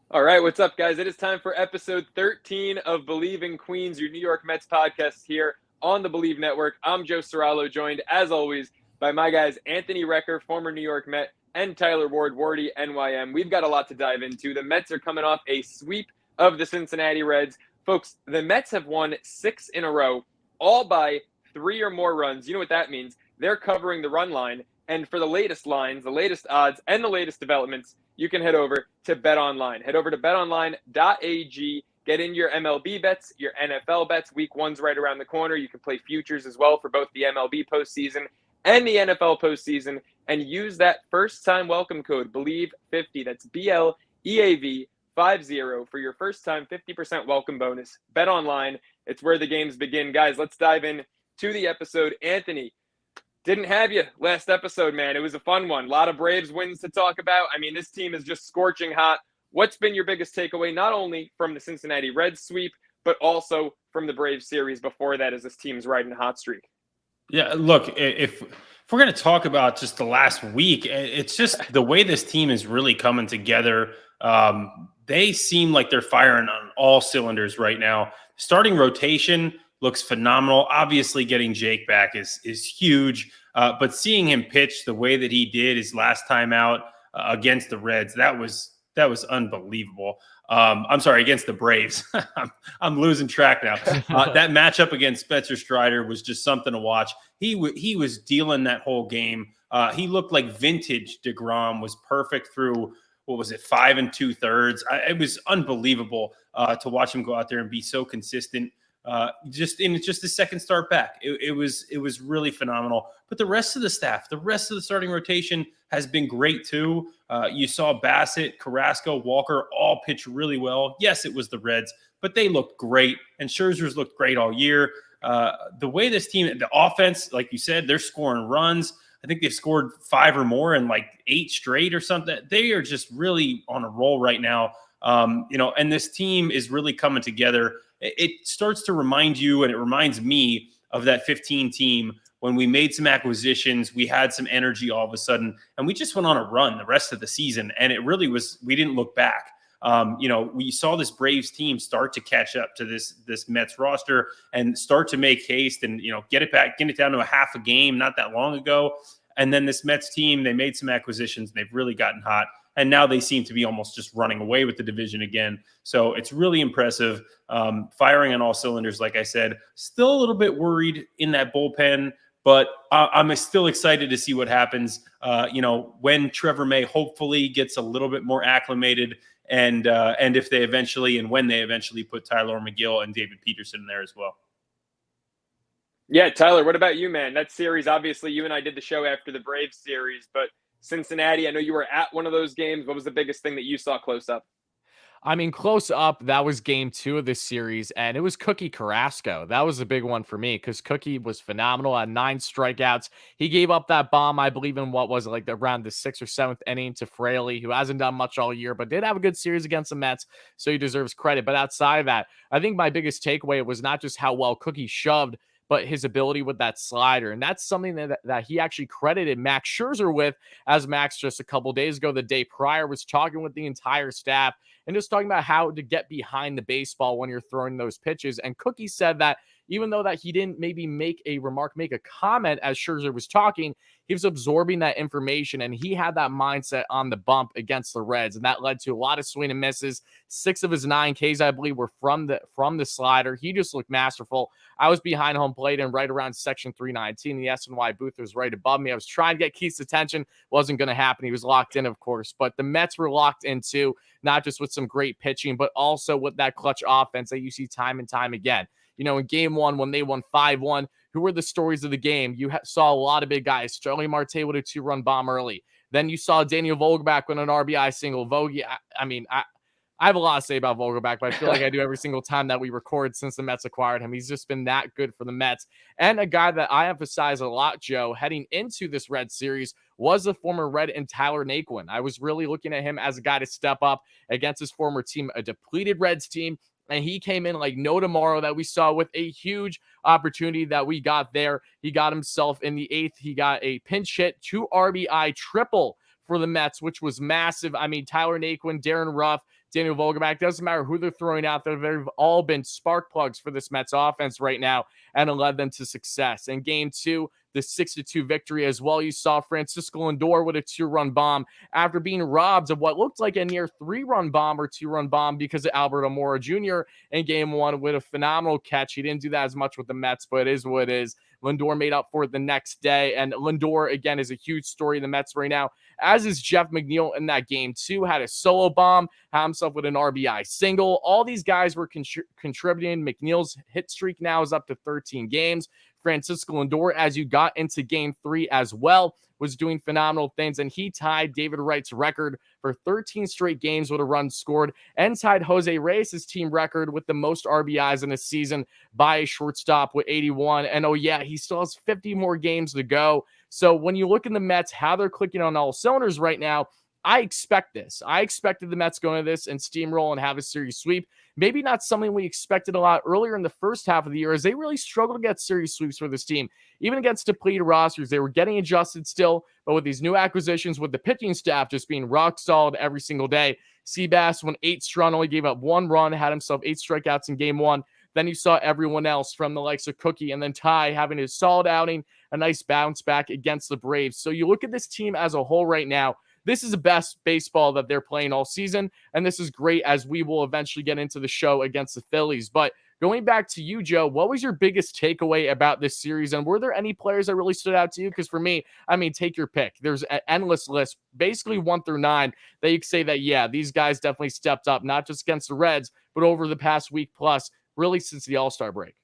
All right, what's up, guys? It is time for episode 13 of Bleav in Queens, your New York Mets podcast here on the Bleav Network. I'm Joe Serralo, joined as always by my guys Anthony Recker, former New York Met, and Tyler Ward, WardyNYM. We've got a lot to dive into. The Mets are coming off a sweep of the Cincinnati Reds. Folks, the Mets have won 6 in a row, all by 3 or more runs. You know what that means? They're covering the run line. And for the latest lines, the latest odds, and the latest developments, you can head over to BetOnline. Head over to betonline.ag. Get in your MLB bets, your NFL bets. Week 1's right around the corner. You can play futures as well for both the MLB postseason and the NFL postseason. And use that first-time welcome code, Bleav50. That's BLEAV50 for your first-time 50% welcome bonus. BetOnline, it's where the games begin. Guys, let's dive in to the episode. Anthony, didn't have you last episode, man. It was a fun one. A lot of Braves wins to talk about. I mean, this team is just scorching hot. What's been your biggest takeaway, not only from the Cincinnati Reds sweep, but also from the Braves series before that as this team's riding a hot streak? Yeah, look, if we're going to talk about just the last week, it's just the way this team is really coming together. They seem like they're firing on all cylinders right now. Starting rotation looks phenomenal. Obviously, getting Jake back is huge, but seeing him pitch the way that he did his last time out against the Reds, that was unbelievable. I'm sorry, against the Braves. I'm losing track now. That matchup against Spencer Strider was just something to watch. He was dealing that whole game. He looked like vintage DeGrom. Was perfect through, what was it, 5 2/3. It was unbelievable to watch him go out there and be so consistent. Just the second start back, it was really phenomenal. But the rest of the staff, the rest of the starting rotation has been great too. You saw Bassett, Carrasco, Walker all pitch really well. Yes, it was the Reds, but they looked great, and Scherzer's looked great all year. The way this team, the offense, like you said, they're scoring runs. I think they've scored 5 or more in like 8 straight or something. They are just really on a roll right now. And this team is really coming together. It starts to remind you, and it reminds me of that 15 team when we made some acquisitions. We had some energy all of a sudden, and we just went on a run the rest of the season. And it really was, we didn't look back. We saw this Braves team start to catch up to this Mets roster and start to make haste and, get it back, get it down to a half a game not that long ago. And then this Mets team, they made some acquisitions. They've really gotten hot. And now they seem to be almost just running away with the division again. So it's really impressive. Firing on all cylinders, like I said. Still a little bit worried in that bullpen, but I'm still excited to see what happens, when Trevor May hopefully gets a little bit more acclimated, and if they eventually, and when they eventually put Tyler McGill and David Peterson in there as well. Yeah, Tyler, what about you, man? That series, obviously, you and I did the show after the Braves series, but Cincinnati, I know you were at one of those games. What was the biggest thing that you saw close up? I mean, close up, that was game 2 of this series, and it was Cookie Carrasco. That was a big one for me because Cookie was phenomenal at 9 strikeouts. He gave up that bomb, I believe, in what was it, like around the 6th or 7th inning to Fraley, who hasn't done much all year, but did have a good series against the Mets, so he deserves credit. But outside of that, I think my biggest takeaway was not just how well Cookie shoved, but his ability with that slider. And that's something that he actually credited Max Scherzer with, as Max just a couple days ago, the day prior, was talking with the entire staff and just talking about how to get behind the baseball when you're throwing those pitches. And Cookie said that even though that he didn't maybe make a comment as Scherzer was talking, he was absorbing that information, and he had that mindset on the bump against the Reds, and that led to a lot of swing and misses. 6 of his 9 Ks, I believe, were from the slider. He just looked masterful. I was behind home plate and right around section 319. The SNY booth was right above me. I was trying to get Keith's attention. Wasn't going to happen. He was locked in, of course, but the Mets were locked in too, not just with some great pitching, but also with that clutch offense that you see time and time again. In game 1, when they won 5-1, who were the stories of the game? You saw a lot of big guys. Charlie Marte with a 2-run bomb early. Then you saw Daniel Vogelbach with an RBI single. Vogie, I have a lot to say about Vogelbach, but I feel like I do every single time that we record since the Mets acquired him. He's just been that good for the Mets. And a guy that I emphasize a lot, Joe, heading into this Red series was the former Red and Tyler Naquin. I was really looking at him as a guy to step up against his former team, a depleted Reds team. And he came in like no tomorrow, that we saw with a huge opportunity that we got there. He got himself in the 8th. He got a pinch hit, 2 RBI triple for the Mets, which was massive. I mean, Tyler Naquin, Darren Ruff, Daniel Vogelbach, doesn't matter who they're throwing out there. They've all been spark plugs for this Mets offense right now and it led them to success. In game 2, the 6-2 victory as well, you saw Francisco Lindor with a 2-run bomb after being robbed of what looked like a near 3-run bomb or 2-run bomb because of Alberto Mora Jr. in game 1 with a phenomenal catch. He didn't do that as much with the Mets, but it is what it is. Lindor made up for it the next day, and Lindor, again, is a huge story in the Mets right now, as is Jeff McNeil in that game, too. Had a solo bomb, had himself with an RBI single. All these guys were contributing. McNeil's hit streak now is up to 13 games. Francisco Lindor, as you got into game 3 as well, was doing phenomenal things, and he tied David Wright's record for 13 straight games with a run scored and tied Jose Reyes' team record with the most RBIs in a season by a shortstop with 81. And oh yeah, he still has 50 more games to go. So when you look in the Mets, how they're clicking on all cylinders right now, I expect this. I expected the Mets going to this and steamroll and have a series sweep. Maybe not something we expected a lot earlier in the first half of the year, as they really struggled to get series sweeps for this team. Even against depleted rosters, they were getting adjusted still, but with these new acquisitions, with the pitching staff just being rock solid every single day, Seabass went 8 strong, only gave up 1 run, had himself 8 strikeouts in game 1. Then you saw everyone else from the likes of Cookie and then Ty having a solid outing, a nice bounce back against the Braves. So you look at this team as a whole right now, this is the best baseball that they're playing all season, and this is great as we will eventually get into the show against the Phillies. But going back to you, Joe, what was your biggest takeaway about this series, and were there any players that really stood out to you? Because for me, I mean, take your pick. There's an endless list, basically 1 through 9, that you could say that, yeah, these guys definitely stepped up, not just against the Reds, but over the past week plus, really since the All-Star break.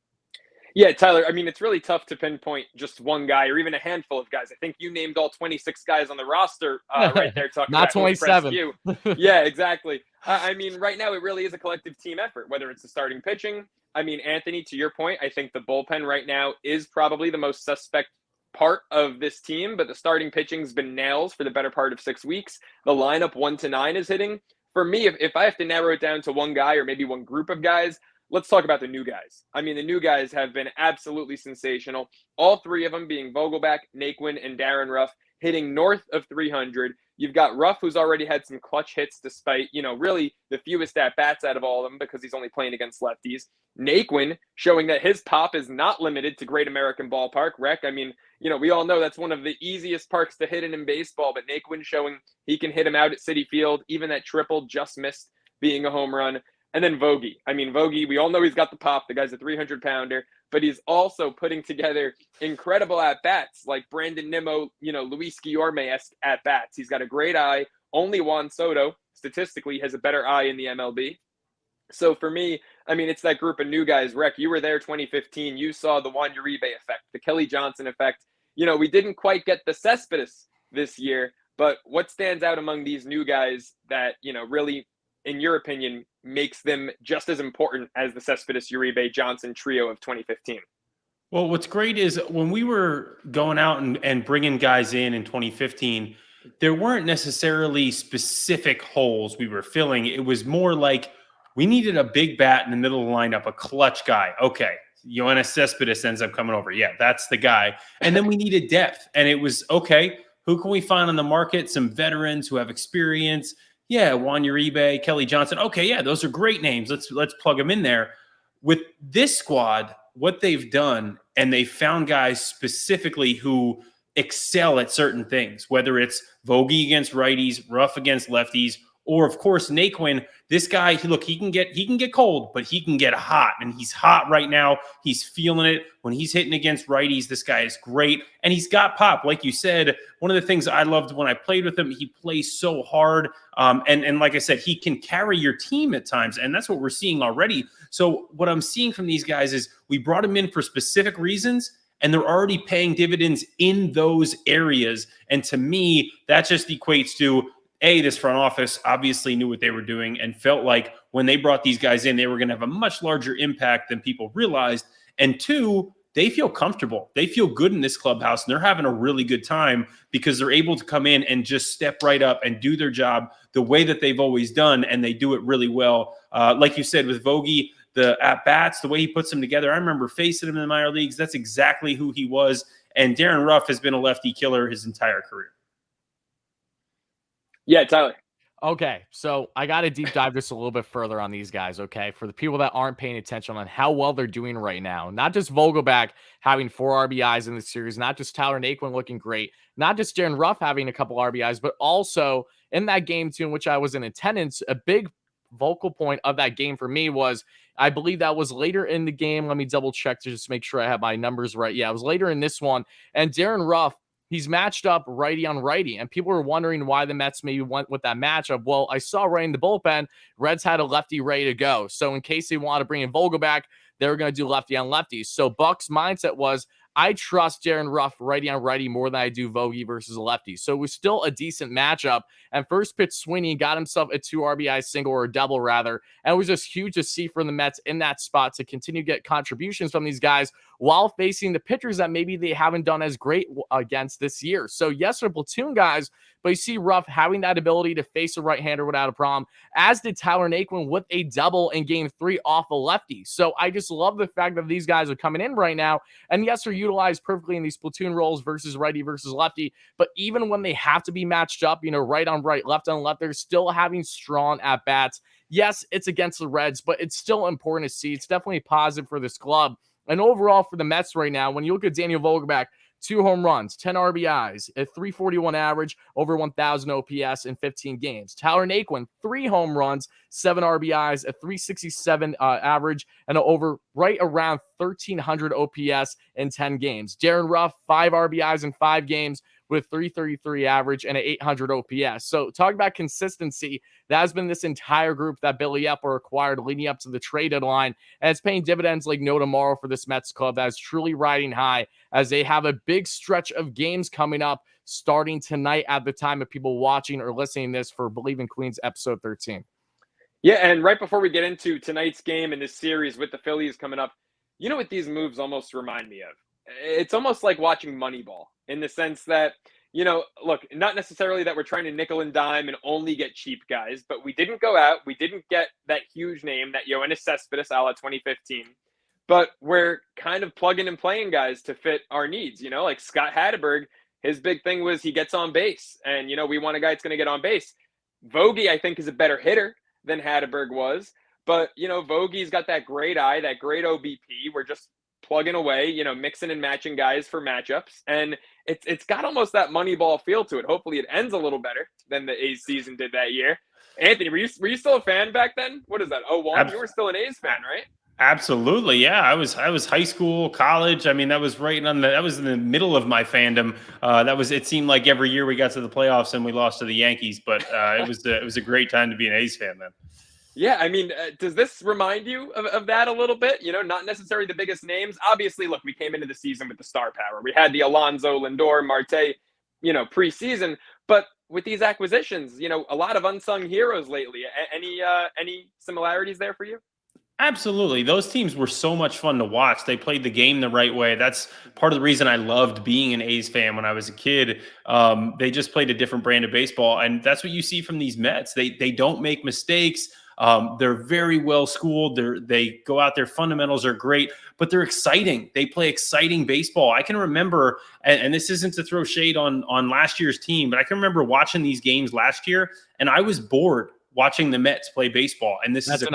Yeah, Tyler, I mean, it's really tough to pinpoint just one guy or even a handful of guys. I think you named all 26 guys on the roster right there. Talking Not about 27. You. Yeah, exactly. I mean, right now, it really is a collective team effort, whether it's the starting pitching. I mean, Anthony, to your point, I think the bullpen right now is probably the most suspect part of this team, but the starting pitching's been nails for the better part of 6 weeks. The lineup 1 to 9 is hitting. For me, if I have to narrow it down to one guy or maybe one group of guys, let's talk about the new guys. I mean, the new guys have been absolutely sensational. All 3 of them being Vogelbach, Naquin, and Darren Ruff, hitting north of 300. You've got Ruff, who's already had some clutch hits despite, really the fewest at-bats out of all of them because he's only playing against lefties. Naquin showing that his pop is not limited to Great American Ballpark. Rec, I mean, we all know that's one of the easiest parks to hit in baseball, but Naquin showing he can hit him out at Citi Field. Even that triple just missed being a home run. And then Vogie. I mean, Vogie, we all know he's got the pop. The guy's a 300-pounder, but he's also putting together incredible at-bats like Brandon Nimmo, Luis Guillorme-esque at-bats. He's got a great eye. Only Juan Soto, statistically, has a better eye in the MLB. So for me, I mean, it's that group of new guys. Rec, you were there 2015. You saw the Juan Uribe effect, the Kelly Johnson effect. We didn't quite get the Cespedes this year, but what stands out among these new guys that, really, in your opinion, makes them just as important as the Cespedes Uribe Johnson trio of 2015? Well, what's great is when we were going out and bringing guys in 2015, there weren't necessarily specific holes we were filling. It was more like we needed a big bat in the middle of the lineup, a clutch guy. Okay, Yoenis Cespedes ends up coming over. Yeah, that's the guy. And then we needed depth. And it was, okay, who can we find on the market? Some veterans who have experience. Yeah, Juan Uribe, Kelly Johnson. Okay, yeah, those are great names. Let's plug them in there. With this squad, what they've done, and they found guys specifically who excel at certain things, whether it's Vogie against righties, Ruff against lefties, or of course Naquin. This guy, he can get cold, but he can get hot, and he's hot right now. He's feeling it when he's hitting against righties. This guy is great, and he's got pop, like you said. One of the things I loved when I played with him, he plays so hard, and like I said, he can carry your team at times, and that's what we're seeing already. So what I'm seeing from these guys is we brought him in for specific reasons, and they're already paying dividends in those areas. And to me, that just equates to, this front office obviously knew what they were doing and felt like when they brought these guys in, they were going to have a much larger impact than people realized. And 2, they feel comfortable. They feel good in this clubhouse, and they're having a really good time because they're able to come in and just step right up and do their job the way that they've always done, and they do it really well. Like you said, with Vogie, the at-bats, the way he puts them together, I remember facing him in the minor leagues. That's exactly who he was. And Darren Ruff has been a lefty killer his entire career. Yeah, Tyler. Okay, so I got to deep dive just a little bit further on these guys, okay? For the people that aren't paying attention on how well they're doing right now, not just Vogelback having 4 RBIs in the series, not just Tyler Naquin looking great, not just Darren Ruff having a couple RBIs, but also in that game too, in which I was in attendance, a big vocal point of that game for me was, I Bleav that was later in the game. Let me double check to just make sure I have my numbers right. Yeah, it was later in this one, and Darren Ruff, he's matched up righty on righty, and people were wondering why the Mets maybe went with that matchup. Well, I saw right in the bullpen, Reds had a lefty ready to go. So in case they wanted to bring in Vogelback, they were going to do lefty on lefty. So Buck's mindset was, I trust Darren Ruff righty on righty more than I do Vogie versus a lefty. So it was still a decent matchup. And first pitch, Sweeney got himself a 2 RBI single, or a double rather. And it was just huge to see from the Mets in that spot to continue to get contributions from these guys while facing the pitchers that maybe they haven't done as great against this year. So yes, they're platoon guys, but you see Ruff having that ability to face a right-hander without a problem, as did Tyler Naquin with a double in game 3 off a lefty. So I just love the fact that these guys are coming in right now, and yes, they're utilized perfectly in these platoon roles versus righty versus lefty, but even when they have to be matched up, right on right, left on left, they're still having strong at-bats. Yes, it's against the Reds, but it's still important to see. It's definitely positive for this club. And overall for the Mets right now, when you look at Daniel Vogelback, 2 home runs, 10 RBIs, a 341 average, over 1,000 OPS in 15 games. Tyler Naquin, 3 home runs, 7 RBIs, a 367 average, and over right around 1,300 OPS in 10 games. Darren Ruff, 5 RBIs in 5 games with 333 average and an 800 OPS. So talk about consistency. That has been this entire group that Billy Epler acquired leading up to the trade deadline, and it's paying dividends like no tomorrow for this Mets club that is truly riding high, as they have a big stretch of games coming up starting tonight at the time of people watching or listening to this for Bleav in Queens episode 13. Yeah, and right before we get into tonight's game and this series with the Phillies coming up, you know what these moves almost remind me of? It's almost like watching Moneyball, in the sense that, look, not necessarily that we're trying to nickel and dime and only get cheap guys, but we didn't go out. We didn't get that huge name, that Yoenis Cespedes a la 2015. But we're kind of plugging and playing guys to fit our needs, like Scott Hatteberg. His big thing was he gets on base, and, we want a guy that's going to get on base. Vogie, I think, is a better hitter than Hatteberg was. But, Vogie's got that great eye, that great OBP. We're just plugging away, mixing and matching guys for matchups. And it's got almost that Moneyball feel to it. Hopefully it ends a little better than the A's season did that year. Anthony, were you still a fan back then? What is that, 01? You were still an A's fan, right? Absolutely. Yeah. I was high school, college. I mean, that was that was in the middle of my fandom. It seemed like every year we got to the playoffs and we lost to the Yankees, but it was a great time to be an A's fan then. Yeah, I mean, does this remind you of that a little bit? Not necessarily the biggest names. Obviously, look, we came into the season with the star power. We had the Alonso, Lindor, Marte, preseason. But with these acquisitions, a lot of unsung heroes lately. Any similarities there for you? Absolutely. Those teams were so much fun to watch. They played the game the right way. That's part of the reason I loved being an A's fan when I was a kid. They just played a different brand of baseball. And that's what you see from these Mets. They don't make mistakes. They're very well schooled. They go out there. Fundamentals are great, but they're exciting. They play exciting baseball. I can remember, and this isn't to throw shade on last year's team, but I can remember watching these games last year, and I was bored watching the Mets play baseball. And this is a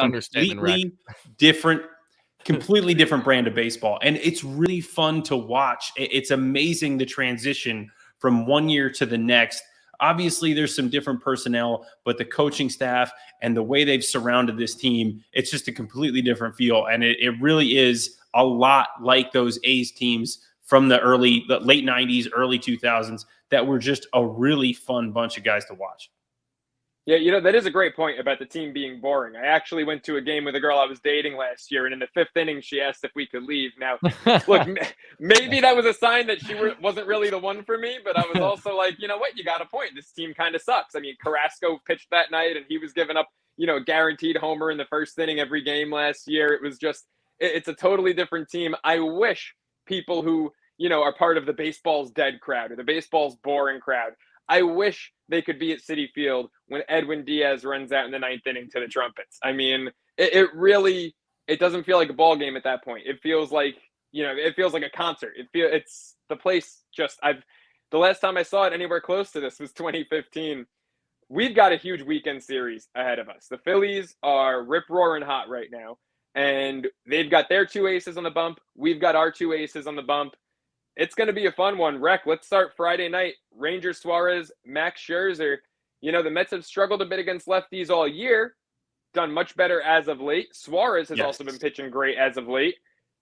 completely different brand of baseball. And it's really fun to watch. It's amazing the transition from one year to the next. Obviously, there's some different personnel, but the coaching staff and the way they've surrounded this team, it's just a completely different feel. And it really is a lot like those A's teams from the late 90s, early 2000s that were just a really fun bunch of guys to watch. Yeah, that is a great point about the team being boring. I actually went to a game with a girl I was dating last year, and in the 5th inning, she asked if we could leave. Now, look, maybe that was a sign that she wasn't really the one for me, but I was also like, you know what? You got a point. This team kind of sucks. I mean, Carrasco pitched that night, and he was giving up, a guaranteed homer in the 1st inning every game last year. It was just – it's a totally different team. I wish people who, are part of the baseball's dead crowd or the baseball's boring crowd, I wish they could be at Citi Field when Edwin Diaz runs out in the 9th inning to the trumpets. I mean, it doesn't feel like a ball game at that point. It feels like, it feels like a concert. It's the place the last time I saw it anywhere close to this was 2015. we've got a huge weekend series ahead of us. The Phillies are rip-roaring hot right now, and they've got their two aces on the bump. We've got our two aces on the bump. It's going to be a fun one. Rec, let's start Friday night. Ranger Suarez, Max Scherzer. You know, the Mets have struggled a bit against lefties all year, done much better as of late. Suarez has also been pitching great as of late.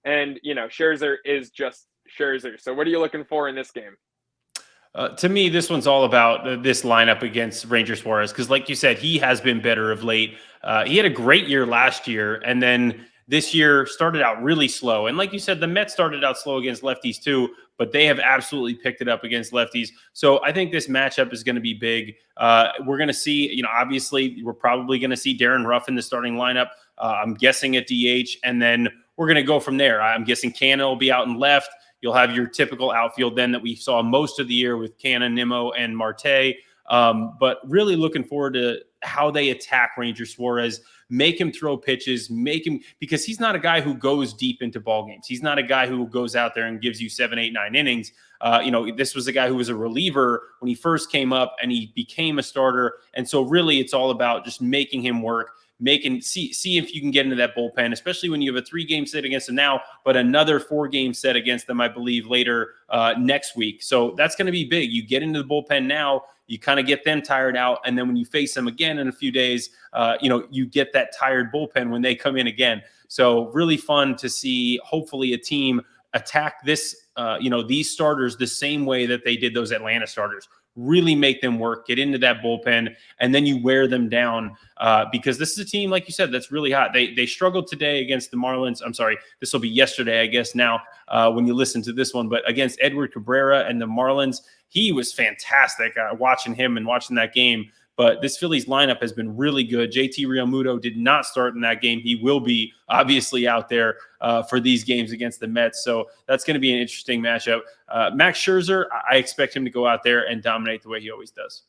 And, you know, Scherzer is just Scherzer. So what are you looking for in this game? To me, this one's all about this lineup against Ranger Suarez because, like you said, he has been better of late. He had a great year last year, and then this year started out really slow. And like you said, the Mets started out slow against lefties too, but they have absolutely picked it up against lefties. So I think this matchup is going to be big. We're going to see, you know, obviously we're probably going to see Darren Ruff in the starting lineup. I'm guessing at DH, and then we're going to go from there. I'm guessing Canna will be out in left. You'll have your typical outfield then that we saw most of the year with Canna, Nimmo, and Marte. But really looking forward to how they attack Ranger Suarez, make him throw pitches, because he's not a guy who goes deep into ball games. He's not a guy who goes out there and gives you 7, 8, 9 innings. You know, this was a guy who was a reliever when he first came up and he became a starter. And so really it's all about just making him work, see if you can get into that bullpen, especially when you have a 3-game set against them now, but another 4-game set against them, I believe, later next week. So that's going to be big. You get into the bullpen now, you kind of get them tired out, and then when you face them again in a few days, you know, you get that tired bullpen when they come in again. So really fun to see, hopefully, a team attack this, you know, these starters the same way that they did those Atlanta starters. Really make them work, get into that bullpen, and then you wear them down because this is a team, like you said, that's really hot. They struggled today against the Marlins. I'm sorry, this will be yesterday, I guess, now when you listen to this one. But against Edward Cabrera and the Marlins, he was fantastic watching him and watching that game. But this Phillies lineup has been really good. JT Realmuto did not start in that game. He will be obviously out there for these games against the Mets. So that's going to be an interesting matchup. Max Scherzer, I expect him to go out there and dominate the way he always does.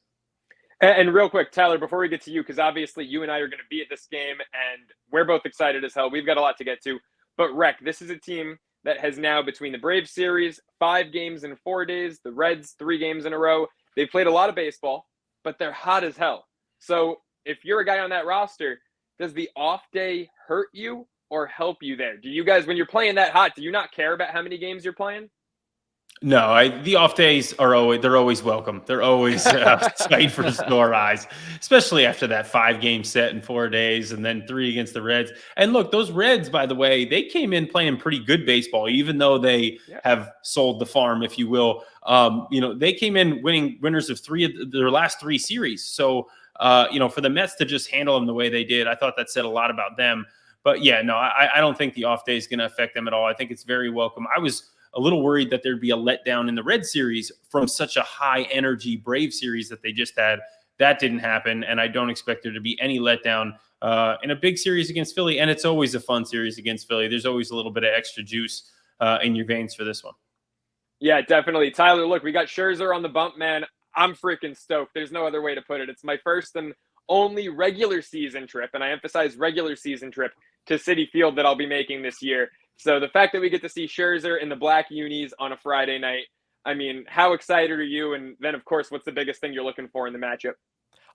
And real quick, Tyler, before we get to you, because obviously you and I are going to be at this game, and we're both excited as hell. We've got a lot to get to. But, Rec, this is a team that has now, between the Braves series, 5 games in 4 days, the Reds, 3 games in a row. They've played a lot of baseball, but they're hot as hell. So if you're a guy on that roster, does the off day hurt you or help you there? Do you guys, when you're playing that hot, do you not care about how many games you're playing? No, the off days they're always welcome. They're always sight for sore eyes, especially after that 5-game set in 4 days and then 3 against the Reds. And look, those Reds, by the way, they came in playing pretty good baseball, even though they have sold the farm, if you will. You know, they came in winners of 3 of their last 3 series. So, you know, for the Mets to just handle them the way they did, I thought that said a lot about them. But yeah, no, I don't think the off day is going to affect them at all. I think it's very welcome. I was a little worried that there'd be a letdown in the Red series from such a high energy Brave series that they just had. That didn't happen. And I don't expect there to be any letdown in a big series against Philly. And it's always a fun series against Philly. There's always a little bit of extra juice in your veins for this one. Yeah, definitely. Tyler, look, we got Scherzer on the bump, man. I'm freaking stoked. There's no other way to put it. It's my first and only regular season trip, and I emphasize regular season trip, to Citi Field that I'll be making this year. So the fact that we get to see Scherzer in the black unis on a Friday night, I mean, how excited are you? And then, of course, what's the biggest thing you're looking for in the matchup?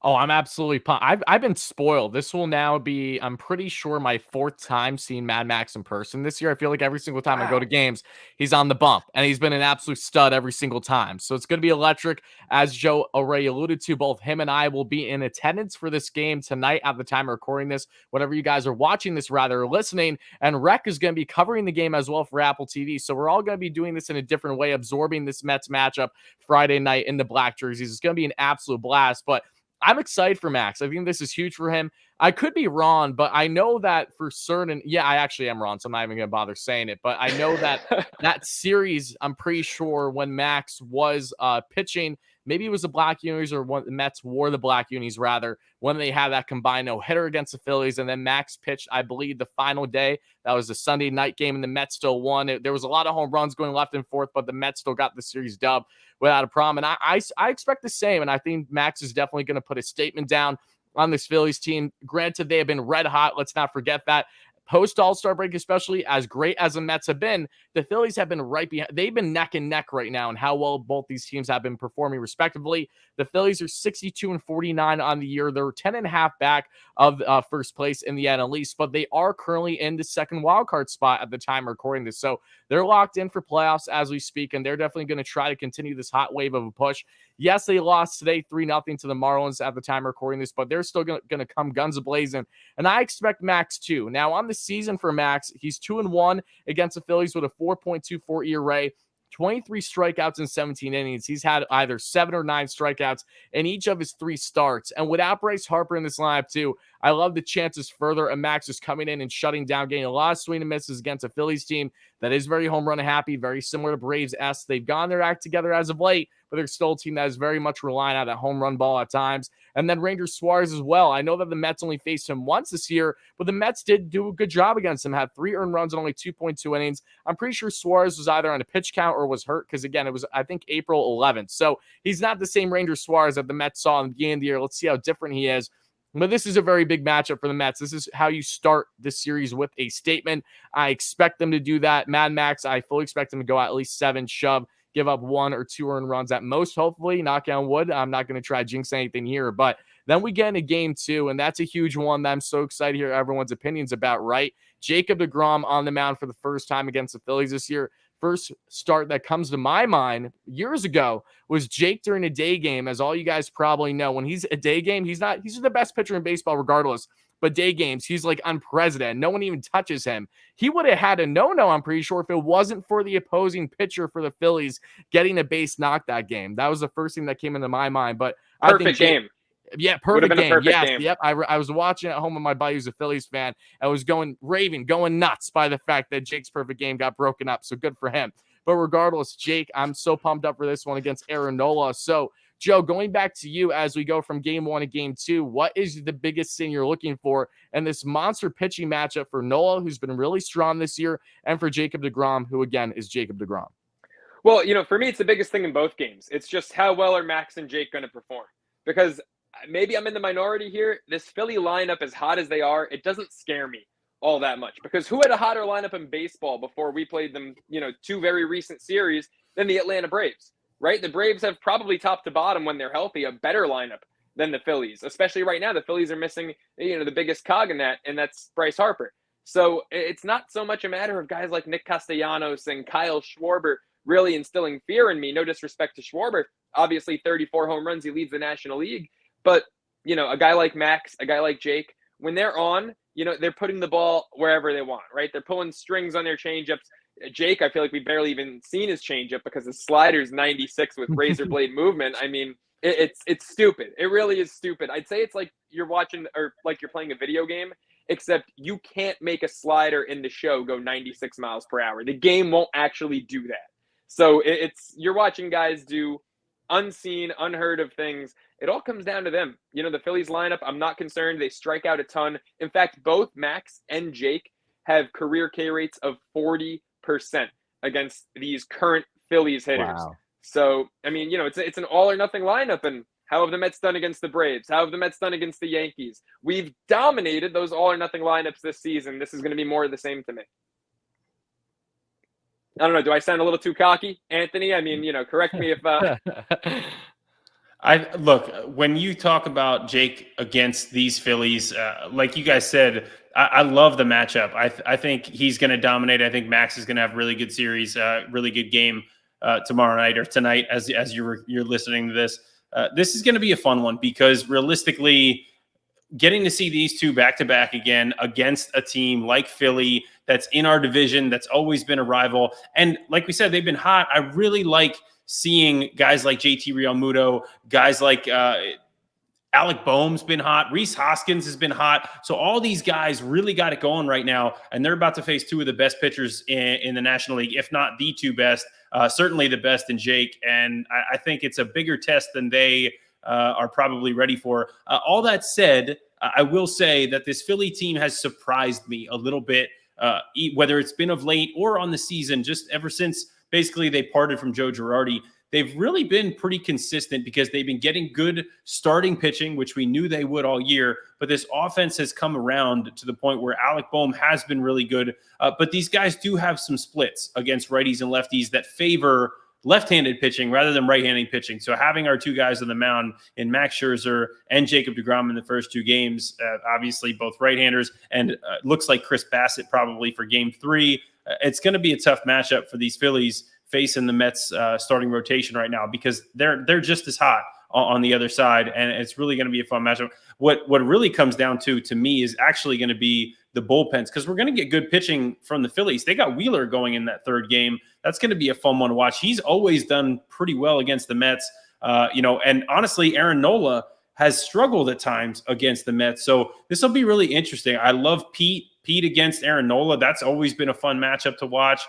Oh, I'm absolutely pumped. I've been spoiled. This will now be, I'm pretty sure, my 4th time seeing Mad Max in person this year. I feel like every single time I go to games, he's on the bump, and he's been an absolute stud every single time. So it's going to be electric. As Joe already alluded to, both him and I will be in attendance for this game tonight at the time of recording this, whenever you guys are watching this, rather, or listening. And Rec is going to be covering the game as well for Apple TV. So we're all going to be doing this in a different way, absorbing this Mets matchup Friday night in the black jerseys. It's going to be an absolute blast. But I'm excited for Max. I think this is huge for him. I could be wrong, but I know that for certain. Yeah, I actually am wrong, so I'm not even going to bother saying it. But I know that that series, I'm pretty sure when Max was pitching, maybe it was the Black Unis or when the Mets wore the Black Unis, rather, when they had that combined no-hitter against the Phillies. And then Max pitched, I believe, the final day. That was a Sunday night game, and the Mets still won. There was a lot of home runs going left and forth, but the Mets still got the series dub without a problem. And I expect the same, and I think Max is definitely going to put a statement down on this Phillies team. Granted, they have been red hot. Let's not forget that. post All-Star break, especially as great as the Mets have been, the Phillies have been right behind. They've been neck and neck right now and how well both these teams have been performing respectively. The Phillies are 62-49 on the year. They're 10.5 back of first place in the NL East, but they are currently in the second wildcard spot at the time of recording this. So they're locked in for playoffs as we speak, and they're definitely going to try to continue this hot wave of a push. Yes, they lost today 3-0 to the Marlins at the time of recording this, but they're still going to come guns a-blazing. And I expect Max too. Now, on the season for Max, he's 2-1 against the Phillies with a 4.24 ERA. 23 strikeouts in 17 innings. He's had either 7 or 9 strikeouts in each of his 3 starts. And without Bryce Harper in this lineup too, I love the chances further of Max just coming in and shutting down, getting a lot of swing and misses against a Phillies team that is very home run happy, very similar to Braves-esque. They've gotten their act together as of late, but they're still a team that is very much relying on that home run ball at times. And then Ranger Suarez as well. I know that the Mets only faced him once this year, but the Mets did do a good job against him, had 3 earned runs in only 2.2 innings. I'm pretty sure Suarez was either on a pitch count or was hurt because, again, it was, I think, April 11th. So he's not the same Ranger Suarez that the Mets saw in the beginning of the year. Let's see how different he is. But this is a very big matchup for the Mets. This is how you start this series with a statement. I expect them to do that. Mad Max, I fully expect them to go at least 7, shove, give up 1 or 2 earned runs at most, hopefully. Knock on wood. I'm not going to try to jinx anything here. But then we get into game 2, and that's a huge one that I'm so excited to hear everyone's opinions about, right? Jacob deGrom on the mound for the first time against the Phillies this year. First start that comes to my mind years ago was Jake during a day game. As all you guys probably know, when he's a day game, he's the best pitcher in baseball regardless. But day games, he's like unprecedented. No one even touches him. He would have had a no-no, I'm pretty sure, if it wasn't for the opposing pitcher for the Phillies getting a base knock that game. That was the first thing that came into my mind. But perfect I think game. Yeah, perfect game. Yes, game. Yep. I was watching at home with my buddy who's a Phillies fan. I was going nuts by the fact that Jake's perfect game got broken up. So good for him. But regardless, Jake, I'm so pumped up for this one against Aaron Nola. So, Joe, going back to you as we go from game 1 to game 2, what is the biggest thing you're looking for in this monster pitching matchup for Nola, who's been really strong this year, and for Jacob deGrom, who again is Jacob deGrom? Well, for me, it's the biggest thing in both games. It's just how well are Max and Jake going to perform? Because maybe I'm in the minority here. This Philly lineup, as hot as they are, it doesn't scare me all that much. Because who had a hotter lineup in baseball before we played them, 2 very recent series than the Atlanta Braves, right? The Braves have probably top to bottom, when they're healthy, a better lineup than the Phillies. Especially right now, the Phillies are missing, the biggest cog in that, and that's Bryce Harper. So it's not so much a matter of guys like Nick Castellanos and Kyle Schwarber really instilling fear in me. No disrespect to Schwarber. Obviously, 34 home runs, he leads the National League. But, a guy like Max, a guy like Jake, when they're on, they're putting the ball wherever they want, right? They're pulling strings on their changeups. Jake, I feel like we've barely even seen his changeup because his slider's 96 with razor blade movement. I mean, it's stupid. It really is stupid. I'd say it's like you're watching or like you're playing a video game, except you can't make a slider in the show go 96 miles per hour. The game won't actually do that. So you're watching guys do unseen, unheard of things. It all comes down to them. The Phillies lineup, I'm not concerned. They strike out a ton. In fact, both Max and Jake have career K rates of 40% against these current Phillies hitters. Wow. So, I mean, it's an all or nothing lineup. And how have the Mets done against the Braves? How have the Mets done against the Yankees? We've dominated those all or nothing lineups this season. This is going to be more of the same to me. I don't know. Do I sound a little too cocky, Anthony? I mean, correct me if. Look, when you talk about Jake against these Phillies, like you guys said, I love the matchup. I think he's going to dominate. I think Max is going to have a really good series, really good game tomorrow night or tonight as you're listening to this. This is going to be a fun one because realistically, getting to see these two back-to-back again against a team like Philly that's in our division, that's always been a rival. And like we said, they've been hot. I really like seeing guys like JT Realmuto, guys like Alec Boehm's been hot. Rhys Hoskins has been hot. So all these guys really got it going right now, and they're about to face 2 of the best pitchers in the National League, if not the 2 best, certainly the best in Jake. And I think it's a bigger test than they are probably ready for. All that said, I will say that this Philly team has surprised me a little bit, whether it's been of late or on the season, just ever since basically they parted from Joe Girardi. they've really been pretty consistent because they've been getting good starting pitching, which we knew they would all year. But this offense has come around to the point where Alec Boehm has been really good. But these guys do have some splits against righties and lefties that favor left-handed pitching rather than right-handed pitching. So having our two guys on the mound in Max Scherzer and Jacob deGrom in the first two games, obviously both right-handers, and looks like Chris Bassett probably for game 3. It's going to be a tough matchup for these Phillies facing the Mets starting rotation right now because they're just as hot on the other side, and it's really going to be a fun matchup. What really comes down to me is actually going to be the bullpens, because we're going to get good pitching from the Phillies. They got Wheeler going in that third game. That's going to be a fun one to watch. He's always done pretty well against the Mets, and honestly, Aaron Nola has struggled at times against the Mets. So this will be really interesting. I love Pete against Aaron Nola. That's always been a fun matchup to watch.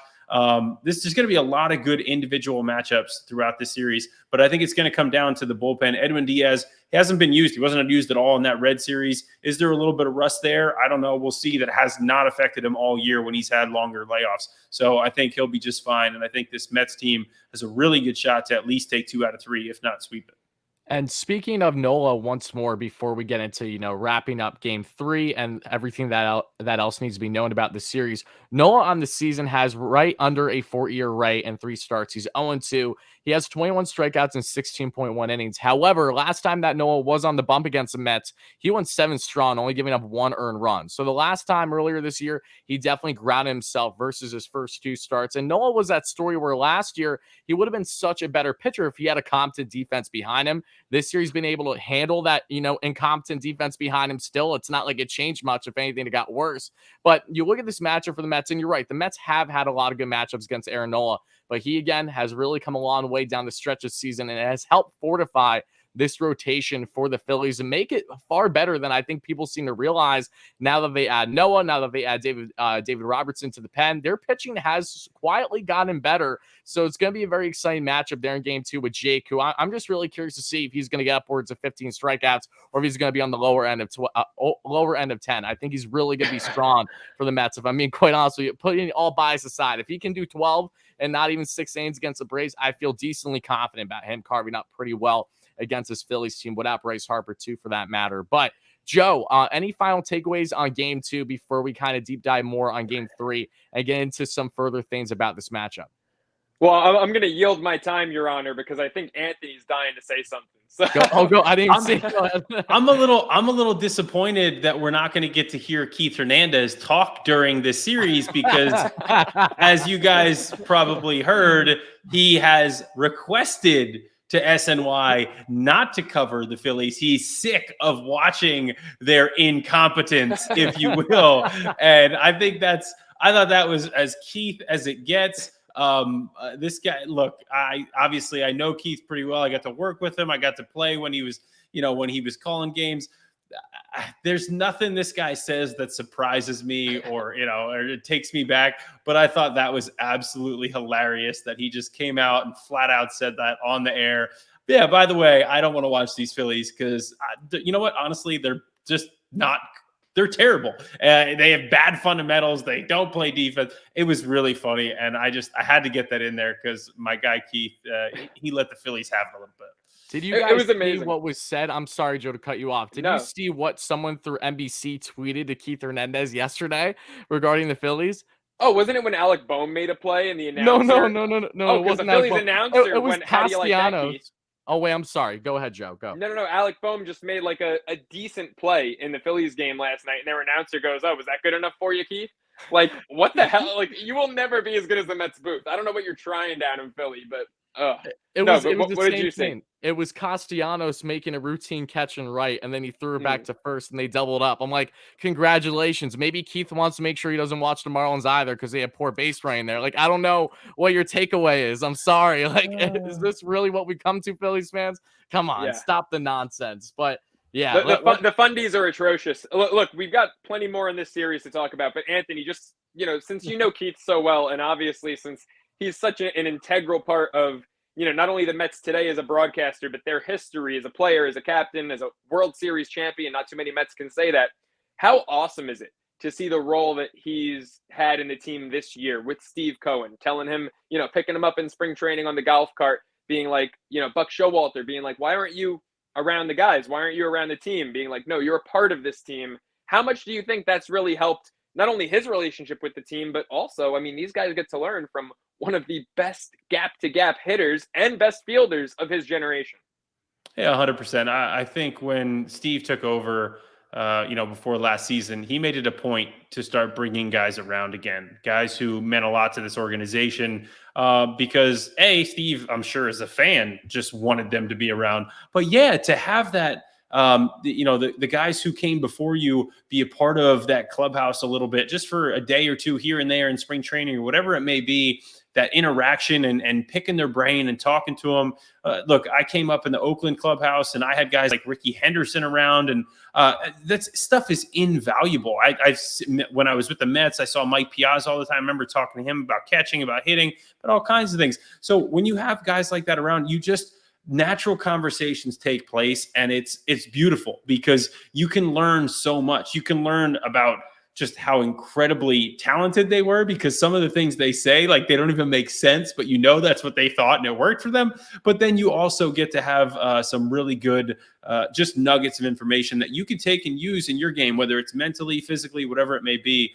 This is going to be a lot of good individual matchups throughout this series, but I think it's going to come down to the bullpen. Edwin Diaz, he hasn't been used. He wasn't used at all in that Red series. Is there a little bit of rust there? I don't know. We'll see. That has not affected him all year when he's had longer layoffs. So I think he'll be just fine. And I think this Mets team has a really good shot to at least take 2 out of 3, if not sweep it. And speaking of Nola, once more, before we get into, wrapping up game 3 and everything that else needs to be known about the series, Nola on the season has right under a 4-year rate and 3 starts. He's 0-2. He has 21 strikeouts and 16.1 innings. However, last time that Nola was on the bump against the Mets, he went 7 strong, only giving up 1 earned run. So the last time earlier this year, he definitely grounded himself versus his first 2 starts. And Nola was that story where last year he would have been such a better pitcher if he had a competent defense behind him. This year, he's been able to handle that, incompetent defense behind him still. It's not like it changed much. If anything, it got worse. But you look at this matchup for the Mets, and you're right. The Mets have had a lot of good matchups against Aaron Nola, but he, again, has really come a long way down the stretch this season, and it has helped fortify this rotation for the Phillies and make it far better than I think people seem to realize now that they add Noah, now that they add David Robertson to the pen. Their pitching has quietly gotten better. So it's going to be a very exciting matchup there in game 2 with Jake, who I'm just really curious to see if he's going to get upwards of 15 strikeouts or if he's going to be on the lower end of 10. I think he's really going to be strong for the Mets. If I'm being quite honest with you, putting all bias aside, if he can do 12 and not even 6 innings against the Braves, I feel decently confident about him carving up pretty well against this Phillies team without Bryce Harper too, for that matter. But Joe, any final takeaways on game 2 before we kind of deep dive more on game 3 and get into some further things about this matchup? Well, I'm going to yield my time, Your Honor, because I think Anthony's dying to say something. So. Go. I didn't even see. I'm a little disappointed that we're not going to get to hear Keith Hernandez talk during this series because, as you guys probably heard, he has requested to SNY not to cover the Phillies. He's sick of watching their incompetence, if you will. And I thought that was as Keith as it gets. This guy, look, I know Keith pretty well. I got to work with him. I got to play when he was calling games. There's nothing this guy says that surprises me or it takes me back. But I thought that was absolutely hilarious that he just came out and flat out said that on the air. But yeah, by the way, I don't want to watch these Phillies because you know what? Honestly, they're just not. They're terrible. They have bad fundamentals. They don't play defense. It was really funny, and I had to get that in there because my guy Keith, he let the Phillies have it a little bit. Did you guys see what was said? I'm sorry, Joe, to cut you off. Did you see what someone through NBC tweeted to Keith Hernandez yesterday regarding the Phillies? Oh, wasn't it when Alec Boehm made a play in the announcer? No. Oh, because the Phillies announcer it was went, how do you like that, Keith? Oh, wait, I'm sorry. Go ahead, Joe. Go. No. Alec Boehm just made like a decent play in the Phillies game last night, and their announcer goes, "Oh, was that good enough for you, Keith?" Like, what the hell? Like, you will never be as good as the Mets booth. I don't know what you're trying down in Philly, but what did you say? It was Castellanos making a routine catch and right, and then he threw it back to first, and they doubled up. I'm like, congratulations. Maybe Keith wants to make sure he doesn't watch the Marlins either because they have poor base running there. Like, I don't know what your takeaway is. I'm sorry. Like, is this really what we come to, Phillies fans? Come on, stop the nonsense. But yeah, the fundies are atrocious. Look, we've got plenty more in this series to talk about. But Anthony, just since you know Keith so well, and obviously since he's such an integral part of not only the Mets today as a broadcaster, but their history as a player, as a captain, as a World Series champion. Not too many Mets can say that. How awesome is it to see the role that he's had in the team this year with Steve Cohen, telling him, picking him up in spring training on the golf cart, being like, Buck Showalter being like, why aren't you around the guys? Why aren't you around the team? Being like, no, you're a part of this team. How much do you think that's really helped not only his relationship with the team, but also, I mean, these guys get to learn from one of the best gap-to-gap hitters and best fielders of his generation. Yeah, 100%. I think when Steve took over, before last season, he made it a point to start bringing guys around again, guys who meant a lot to this organization. Because Steve, I'm sure as a fan, just wanted them to be around. But yeah, to have that, the guys who came before you be a part of that clubhouse a little bit, just for a day or two here and there in spring training or whatever it may be, that interaction and picking their brain and talking to them. Look, I came up in the Oakland clubhouse and I had guys like Ricky Henderson around, and that stuff is invaluable. When I was with the Mets, I saw Mike Piazza all the time. I remember talking to him about catching, about hitting, but all kinds of things. So when you have guys like that around, natural conversations take place, and it's beautiful because you can learn so much. You can learn about just how incredibly talented they were, because some of the things they say, like, they don't even make sense, but that's what they thought and it worked for them. But then you also get to have some really good just nuggets of information that you can take and use in your game, whether it's mentally, physically, whatever it may be.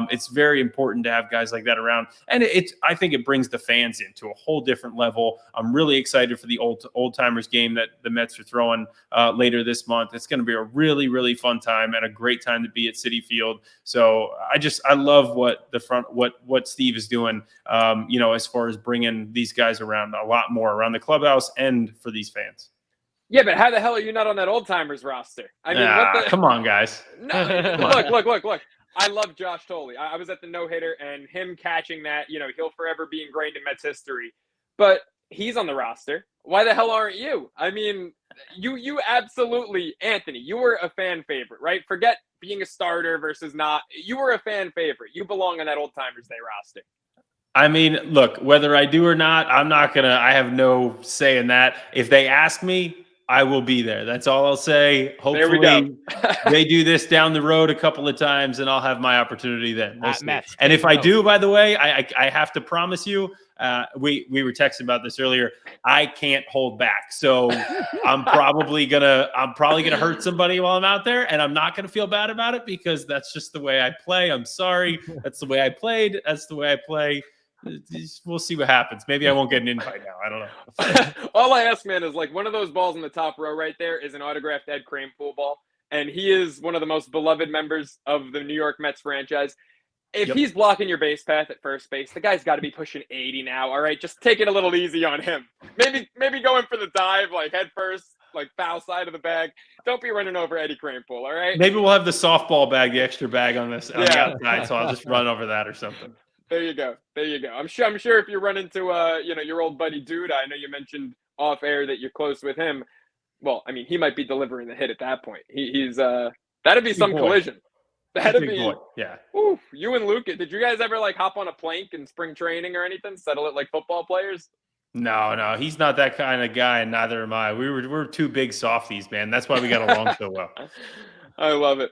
It's very important to have guys like that around. And I think it brings the fans into a whole different level. I'm really excited for the old timers game that the Mets are throwing later this month. It's going to be a really, really fun time and a great time to be at Citi Field. So I love what Steve is doing, as far as bringing these guys around a lot more around the clubhouse and for these fans. Yeah, but how the hell are you not on that old timers roster? I mean, come on, guys. No, look. I love Josh Tolley. I was at the no-hitter, and him catching that, he'll forever be ingrained in Mets history. But he's on the roster. Why the hell aren't you? I mean, you absolutely, Anthony, you were a fan favorite, right? Forget being a starter versus not. You were a fan favorite. You belong on that old timers day roster. I mean, look, whether I do or not, I have no say in that. If they ask me, I will be there. That's all I'll say. Hopefully they do this down the road a couple of times, and I'll have my opportunity then. And if I do, by the way, I have to promise you, we were texting about this earlier, I can't hold back. So I'm probably gonna hurt somebody while I'm out there, and I'm not gonna feel bad about it because that's just the way I play. I'm sorry. That's the way I played. That's the way I play. We'll see what happens. Maybe I won't get an invite now. I don't know. All I ask, man, is like one of those balls in the top row right there is an autographed Ed Kranepool ball. And he is one of the most beloved members of the New York Mets franchise. If he's blocking your base path at first base, the guy's got to be pushing 80 now. All right, just take it a little easy on him. Maybe going for the dive, like head first, like foul side of the bag. Don't be running over Eddie Kranepool, all right? Maybe we'll have the softball bag, the extra bag on the outside, so I'll just run over that or something. There you go. I'm sure if you run into your old buddy Dude, I know you mentioned off air that you're close with him. Well, I mean, he might be delivering the hit at that point. He's that'd be some collision. That'd be boy. Yeah. Oof, you and Luca, did you guys ever like hop on a plank in spring training or anything? Settle it like football players? No, he's not that kind of guy, and neither am I. We're two big softies, man. That's why we got along so well. I love it.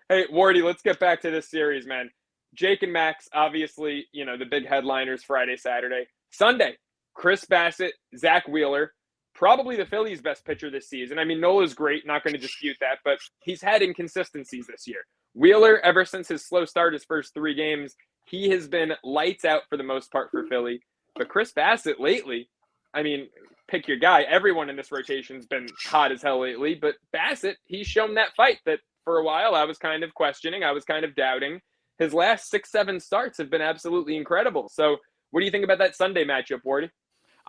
Hey, Wardy, let's get back to this series, man. Jake and Max, obviously, the big headliners Friday, Saturday. Sunday, Chris Bassitt, Zach Wheeler, probably the Phillies' best pitcher this season. I mean, Nola's great, not going to dispute that, but he's had inconsistencies this year. Wheeler, ever since his slow start his first 3 games, he has been lights out for the most part for Philly. But Chris Bassitt lately, I mean, pick your guy. Everyone in this rotation's been hot as hell lately, but Bassitt, he's shown that fight that for a while I was kind of questioning, I was kind of doubting. His last 6-7 starts have been absolutely incredible. So what do you think about that Sunday matchup, Wardy?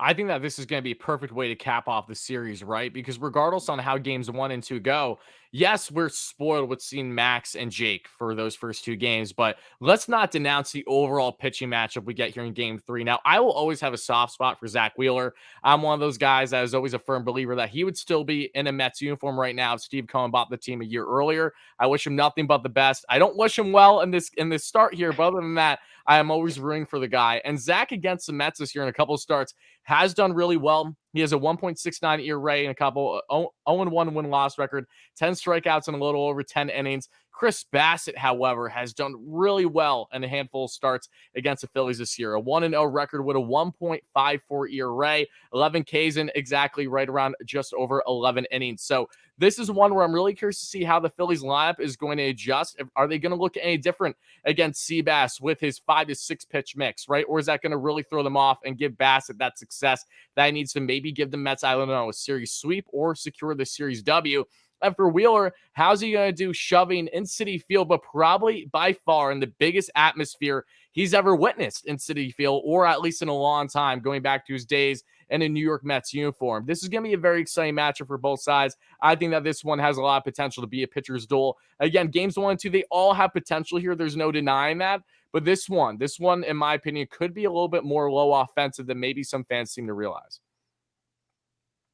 I think that this is going to be a perfect way to cap off the series, right? Because regardless on how games 1 and 2 go, yes, we're spoiled with seeing Max and Jake for those first 2 games, but let's not denounce the overall pitching matchup we get here in game 3. Now, I will always have a soft spot for Zach Wheeler. I'm one of those guys that is always a firm believer that he would still be in a Mets uniform right now if Steve Cohen bought the team a year earlier. I wish him nothing but the best. I don't wish him well in this start here, but other than that, I am always rooting for the guy. And Zach against the Mets this year in a couple of starts has done really well. He has a 1.69 ERA and a couple 0-1 win-loss record, 10 strikeouts in a little over 10 innings. Chris Bassett, however, has done really well in a handful of starts against the Phillies this year. A 1-0 record with a 1.54 ERA, 11 Ks in exactly right around just over 11 innings. So this is one where I'm really curious to see how the Phillies lineup is going to adjust. Are they going to look any different against Seabass with his 5 to 6 pitch mix, right? Or is that going to really throw them off and give Bassett that success that he needs to maybe give the Mets, I don't know, a series sweep or secure the series W? And for Wheeler, how's he going to do shoving in Citi Field, but probably by far in the biggest atmosphere he's ever witnessed in Citi Field, or at least in a long time, going back to his days in a New York Mets uniform. This is going to be a very exciting matchup for both sides. I think that this one has a lot of potential to be a pitcher's duel. Again, games 1 and 2, they all have potential here. There's no denying that. But this one, in my opinion, could be a little bit more low offensive than maybe some fans seem to realize.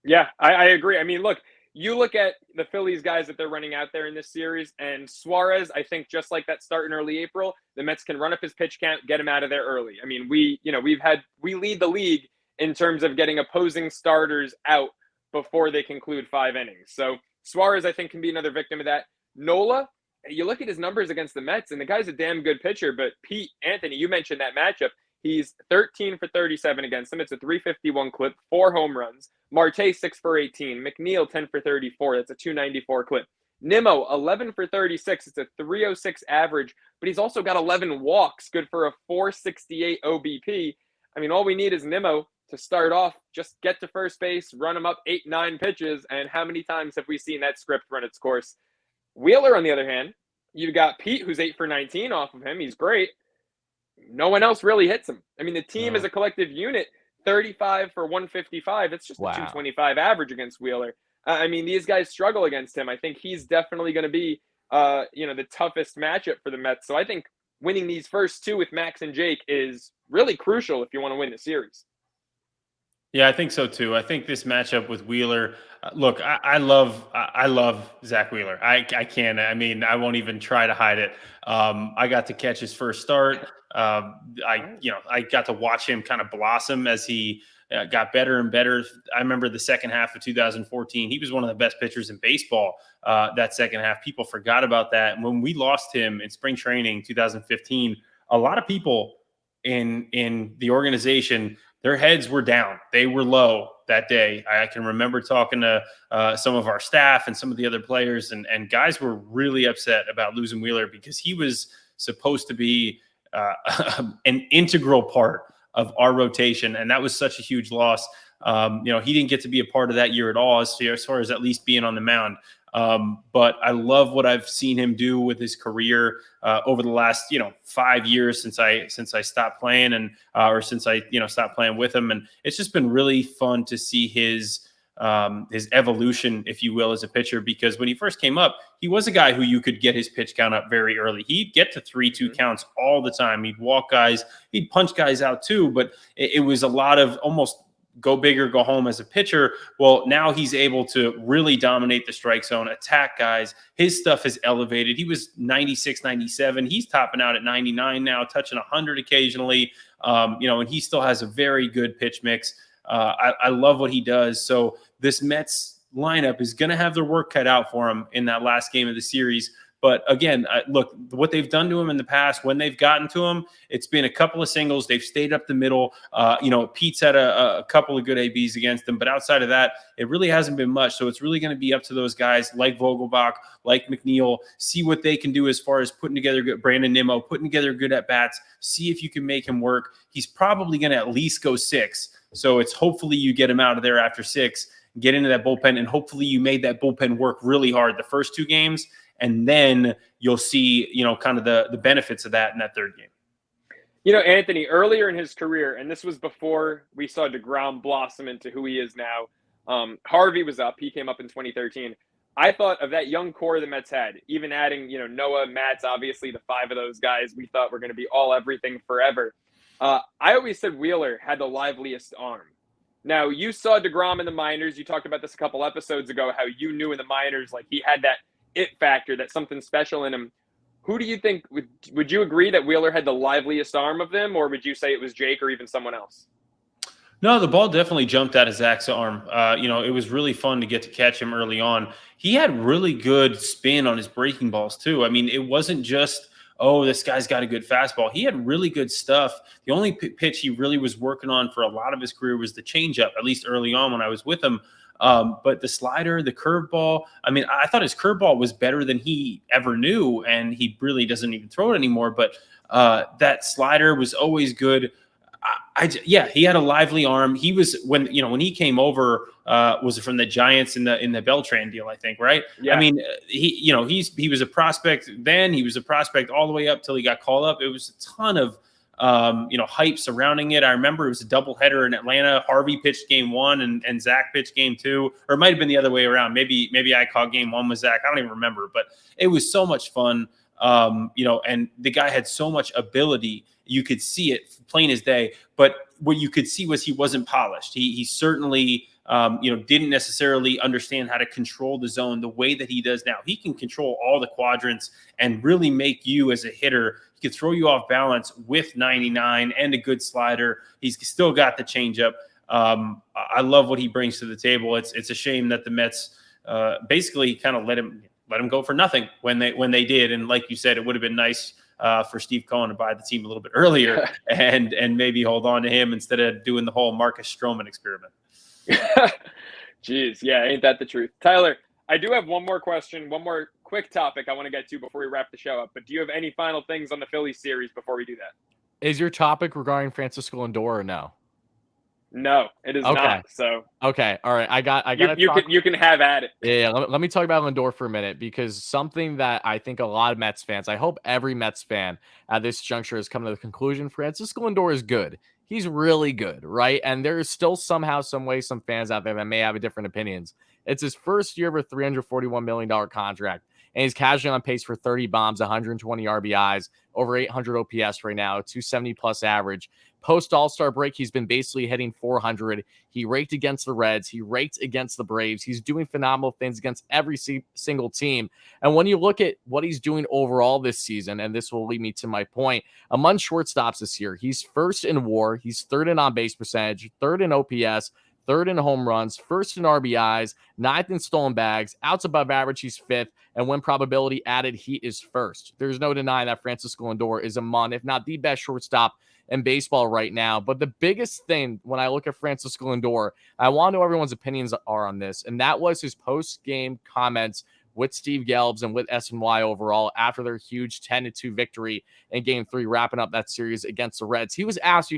Yeah, I agree. I mean, look, you look at the Phillies guys that they're running out there in this series, and Suarez, I think just like that start in early April, the Mets can run up his pitch count, get him out of there early. I mean, we lead the league in terms of getting opposing starters out before they conclude 5 innings. So Suarez, I think, can be another victim of that. Nola, you look at his numbers against the Mets, and the guy's a damn good pitcher, but Pete, Anthony, you mentioned that matchup. He's 13 for 37 against them. It's a 351 clip, 4 home runs. Marte, 6 for 18. McNeil, 10 for 34. That's a 294 clip. Nimmo, 11 for 36. It's a 306 average, but he's also got 11 walks, good for a 468 OBP. I mean, all we need is Nimmo to start off, just get to first base, run him up 8-9 pitches, and how many times have we seen that script run its course? Wheeler, on the other hand, you've got Pete, who's 8 for 19 off of him. He's great. No one else really hits him. I mean, the team as a collective unit, 35 for 155. It's just a 225 average against Wheeler. I mean, these guys struggle against him. I think he's definitely going to be, the toughest matchup for the Mets. So I think winning these first 2 with Max and Jake is really crucial if you want to win the series. Yeah, I think so too. I think this matchup with Wheeler. Look, I love Zach Wheeler. I can't. I mean, I won't even try to hide it. I got to catch his first start. I got to watch him kind of blossom as he got better and better. I remember the second half of 2014. He was one of the best pitchers in baseball. That second half, people forgot about that. When we lost him in spring training 2015, a lot of people in the organization, their heads were down. They were low that day. I can remember talking to some of our staff and some of the other players, and guys were really upset about losing Wheeler because he was supposed to be an integral part of our rotation, and that was such a huge loss. He didn't get to be a part of that year at all, as far as at least being on the mound. But I love what I've seen him do with his career over the last 5 years since I stopped playing or since I stopped playing with him, and it's just been really fun to see his evolution, if you will, as a pitcher. Because when he first came up, he was a guy who you could get his pitch count up very early. He'd get to 3-2 counts all the time. He'd walk guys, he'd punch guys out too, but it was a lot of almost go big or go home as a pitcher. Well, now he's able to really dominate the strike zone, attack guys. His stuff is elevated. He was 96, 97. He's topping out at 99 now, touching 100 occasionally. And he still has a very good pitch mix. I love what he does. So this Mets lineup is going to have their work cut out for him in that last game of the series. But again, look, what they've done to him in the past, when they've gotten to him, it's been a couple of singles. They've stayed up the middle. Pete's had a couple of good ABs against them. But outside of that, it really hasn't been much. So it's really going to be up to those guys like Vogelbach, like McNeil, see what they can do as far as putting together good, Brandon Nimmo, putting together good at-bats, see if you can make him work. He's probably going to at least go 6. So it's hopefully you get him out of there after 6, get into that bullpen, and hopefully you made that bullpen work really hard the first 2 games. And then you'll see, kind of the benefits of that in that third game. Anthony, earlier in his career, and this was before we saw DeGrom blossom into who he is now, Harvey was up. He came up in 2013. I thought of that young core the Mets had, even adding, Noah, Matz, obviously the 5 of those guys we thought were going to be all everything forever. I always said Wheeler had the liveliest arm. Now, you saw DeGrom in the minors. You talked about this a couple episodes ago, how you knew in the minors, like he had that it factor, that something special in him. Who do you think, would you agree that Wheeler had the liveliest arm of them, or would you say it was Jake or even someone else? No, the ball definitely jumped out of Zach's arm. It was really fun to get to catch him early on. He had really good spin on his breaking balls too. I mean, it wasn't just, oh, this guy's got a good fastball. He had really good stuff. The only pitch he really was working on for a lot of his career was the changeup, at least early on when I was with him. But the slider, the curveball, I mean, I thought his curveball was better than he ever knew, and he really doesn't even throw it anymore. But that slider was always good. He had a lively arm. He was when he came over, was from the Giants in the Beltran deal, I think, right? Yeah. I mean, he was a prospect then. He was a prospect all the way up till he got called up. It was a ton of hype surrounding it. I remember it was a doubleheader in Atlanta. Harvey pitched game 1 and Zach pitched game 2, or it might have been the other way around. Maybe I caught game 1 with Zach. I don't even remember, but it was so much fun. And the guy had so much ability. You could see it plain as day, but what you could see was he wasn't polished. He certainly, didn't necessarily understand how to control the zone the way that he does now. He can control all the quadrants and really make you as a hitter. He could throw you off balance with 99 and a good slider. He's still got the changeup. I love what he brings to the table. It's a shame that the Mets basically kind of let him go for nothing when they did. And like you said, it would have been nice for Steve Cohen to buy the team a little bit earlier and maybe hold on to him instead of doing the whole Marcus Stroman experiment. Jeez, yeah, ain't that the truth? Tyler, I do have one more question, one more quick topic I want to get to before we wrap the show up. But do you have any final things on the Phillies series before we do that? Is your topic regarding Francisco Lindor or no? No, it is not. So okay, all right. I got. You can have at it. Yeah. Let me talk about Lindor for a minute, because something that I think a lot of Mets fans, I hope every Mets fan at this juncture has come to the conclusion: Francisco Lindor is good. He's really good, right? And there is still somehow, some way, some fans out there that may have different opinions. It's his first year of a $341 million contract, and he's casually on pace for 30 bombs, 120 RBIs, over 800 OPS right now, 270 plus average. Post All-Star break, he's been basically hitting 400. He raked against the Reds. He raked against the Braves. He's doing phenomenal things against every single team. And when you look at what he's doing overall this season, and this will lead me to my point, among shortstops this year, he's first in WAR. He's third in on-base percentage, third in OPS, third in home runs, first in RBIs, ninth in stolen bags, outs above average, he's fifth, and win probability added, he is first. There's no denying that Francisco Lindor is among, if not the best shortstop in baseball right now. But the biggest thing when I look at Francisco Lindor, I want to know everyone's opinions are on this, and that was his post-game comments with Steve Gelbs and with SNY overall after their huge 10-2 victory in Game 3, wrapping up that series against the Reds. He was asked,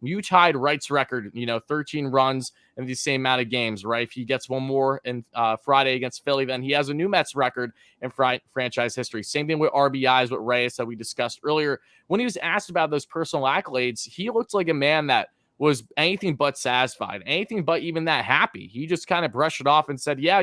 you tied Wright's record, 13 runs in the same amount of games, right? If he gets one more in Friday against Philly, then he has a new Mets record in franchise history. Same thing with RBIs with Reyes that we discussed earlier. When he was asked about those personal accolades, he looked like a man that was anything but satisfied, anything but even that happy. He just kind of brushed it off and said, yeah,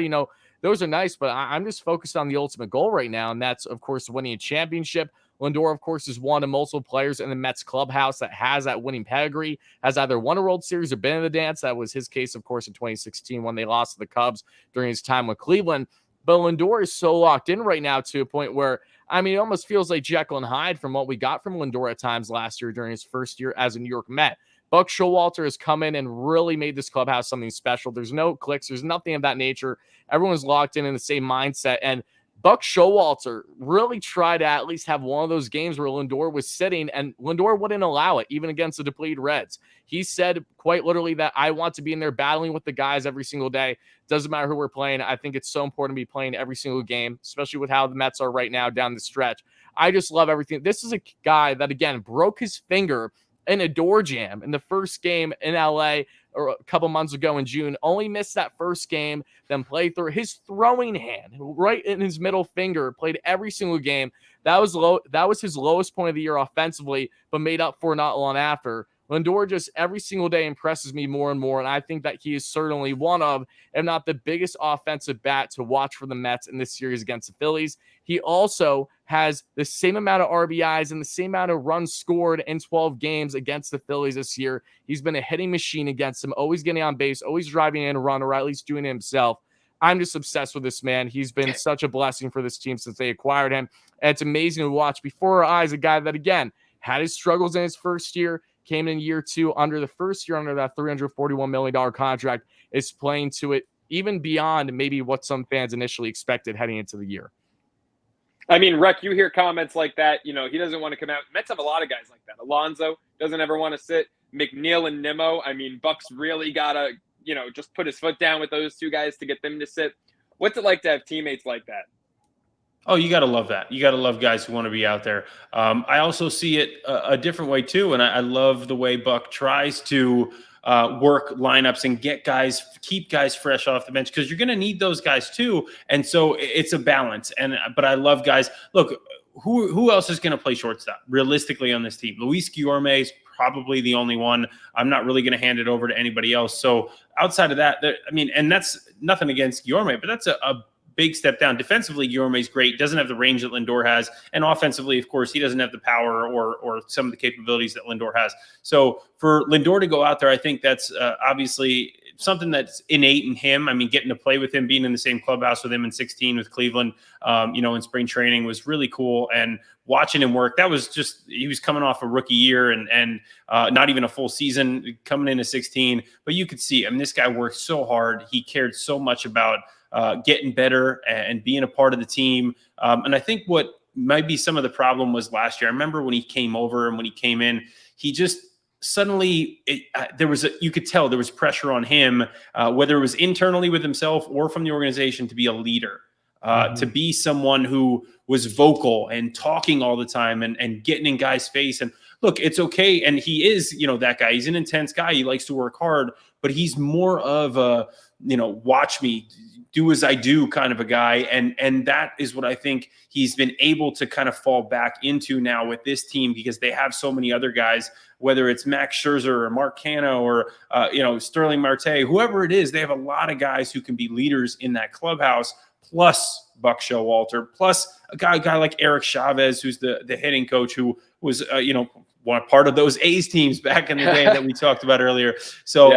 those are nice, but I'm just focused on the ultimate goal right now, and that's, of course, winning a championship. Lindor, of course, is one of multiple players in the Mets clubhouse that has that winning pedigree, has either won a World Series or been in the dance. That was his case, of course, in 2016 when they lost to the Cubs during his time with Cleveland. But Lindor is so locked in right now to a point where, it almost feels like Jekyll and Hyde from what we got from Lindor at times last year during his first year as a New York Met. Buck Showalter has come in and really made this clubhouse something special. There's no clicks. There's nothing of that nature. Everyone's locked in the same mindset. And Buck Showalter really tried to at least have one of those games where Lindor was sitting, and Lindor wouldn't allow it, even against the depleted Reds. He said quite literally that I want to be in there battling with the guys every single day. Doesn't matter who we're playing. I think it's so important to be playing every single game, especially with how the Mets are right now down the stretch. I just love everything. This is a guy that, again, broke his finger in a door jam in the first game in LA or a couple months ago in June, only missed that first game, then played through his throwing hand right in his middle finger, played every single game. That was low. That was his lowest point of the year offensively, but made up for not long after. Lindor just every single day impresses me more and more, and I think that he is certainly one of, if not the biggest offensive bat to watch for the Mets in this series against the Phillies. He also has the same amount of RBIs and the same amount of runs scored in 12 games against the Phillies this year. He's been a hitting machine against them, always getting on base, always driving in a run, or at least doing it himself. I'm just obsessed with this man. He's been such a blessing for this team since they acquired him. And it's amazing to watch before our eyes a guy that, again, had his struggles in his first year, came in year 2 under the first year under that $341 million contract, is playing to it even beyond maybe what some fans initially expected heading into the year. I mean, Rec, you hear comments like that. He doesn't want to come out. Mets have a lot of guys like that. Alonso doesn't ever want to sit. McNeil and Nimmo. I mean, Buck's really got to, just put his foot down with those two guys to get them to sit. What's it like to have teammates like that? Oh, you got to love that. You got to love guys who want to be out there. I also see it a different way too. And I love the way Buck tries to work lineups and keep guys fresh off the bench, because you're going to need those guys too. And so it's a balance. But I love guys. Look, who else is going to play shortstop realistically on this team? Luis Guillorme is probably the only one. I'm not really going to hand it over to anybody else. So outside of that, and that's nothing against Guillorme, but that's a big step down. Defensively, Guillorme's great. Doesn't have the range that Lindor has. And offensively, of course, he doesn't have the power or some of the capabilities that Lindor has. So for Lindor to go out there, I think that's obviously something that's innate in him. I mean, getting to play with him, being in the same clubhouse with him in 2016 with Cleveland, in spring training was really cool. And watching him work, he was coming off a rookie year and not even a full season coming into 2016. But you could see, this guy worked so hard. He cared so much about getting better and being a part of the team. And I think what might be some of the problem was last year. I remember when he came over and when he came in, he just suddenly you could tell there was pressure on him, whether it was internally with himself or from the organization, to be a leader, to be someone who was vocal and talking all the time and getting in guys' face. And look, it's okay. And he is, that guy. He's an intense guy. He likes to work hard, but he's more of a, watch me, do as I do kind of a guy. And that is what I think he's been able to kind of fall back into now with this team, because they have so many other guys, whether it's Max Scherzer or Mark Canha or, Sterling Marte, whoever it is, they have a lot of guys who can be leaders in that clubhouse, plus Buck Showalter, plus a guy like Eric Chavez, who's the hitting coach, who was, one part of those A's teams back in the day that we talked about earlier. So,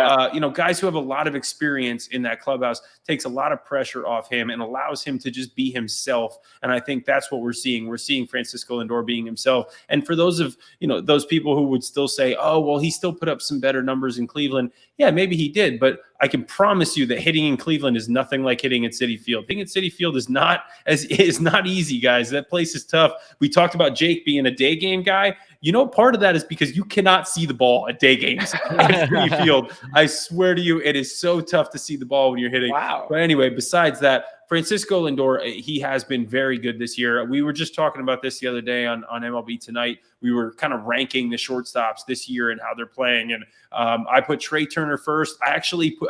guys who have a lot of experience in that clubhouse takes a lot of pressure off him and allows him to just be himself. And I think that's what we're seeing. We're seeing Francisco Lindor being himself. And for those of, those people who would still say, oh, well, he still put up some better numbers in Cleveland. Yeah, maybe he did. But I can promise you that hitting in Cleveland is nothing like hitting at Citi Field. Hitting at Citi Field is not easy, guys. That place is tough. We talked about Jake being a day game guy. Part of that is because you cannot see the ball at day games at Citi Field. I swear to you, it is so tough to see the ball when you're hitting. Wow. But anyway, besides that, Francisco Lindor, he has been very good this year. We were just talking about this the other day on MLB Tonight. We were kind of ranking the shortstops this year and how they're playing. And I put Trey Turner first. I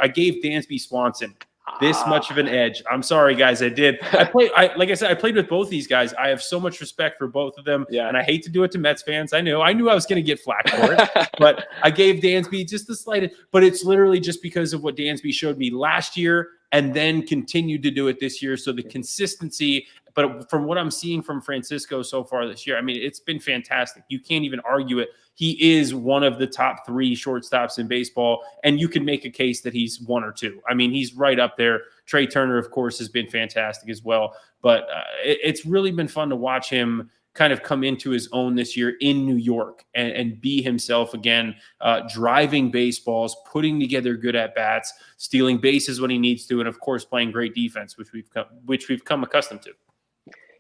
gave Dansby Swanson this much of an edge. I'm sorry, guys. I did. Like I said, I played with both these guys. I have so much respect for both of them. Yeah. And I hate to do it to Mets fans. I knew I was going to get flack for it, but I gave Dansby just the slightest, but it's literally just because of what Dansby showed me last year and then continued to do it this year. So the consistency, but from what I'm seeing from Francisco so far this year, it's been fantastic. You can't even argue it. He is one of the top 3 shortstops in baseball, and you can make a case that he's 1 or 2. He's right up there. Trey Turner, of course, has been fantastic as well. But it's really been fun to watch him kind of come into his own this year in New York and be himself again, driving baseballs, putting together good at-bats, stealing bases when he needs to, and, of course, playing great defense, which we've come accustomed to.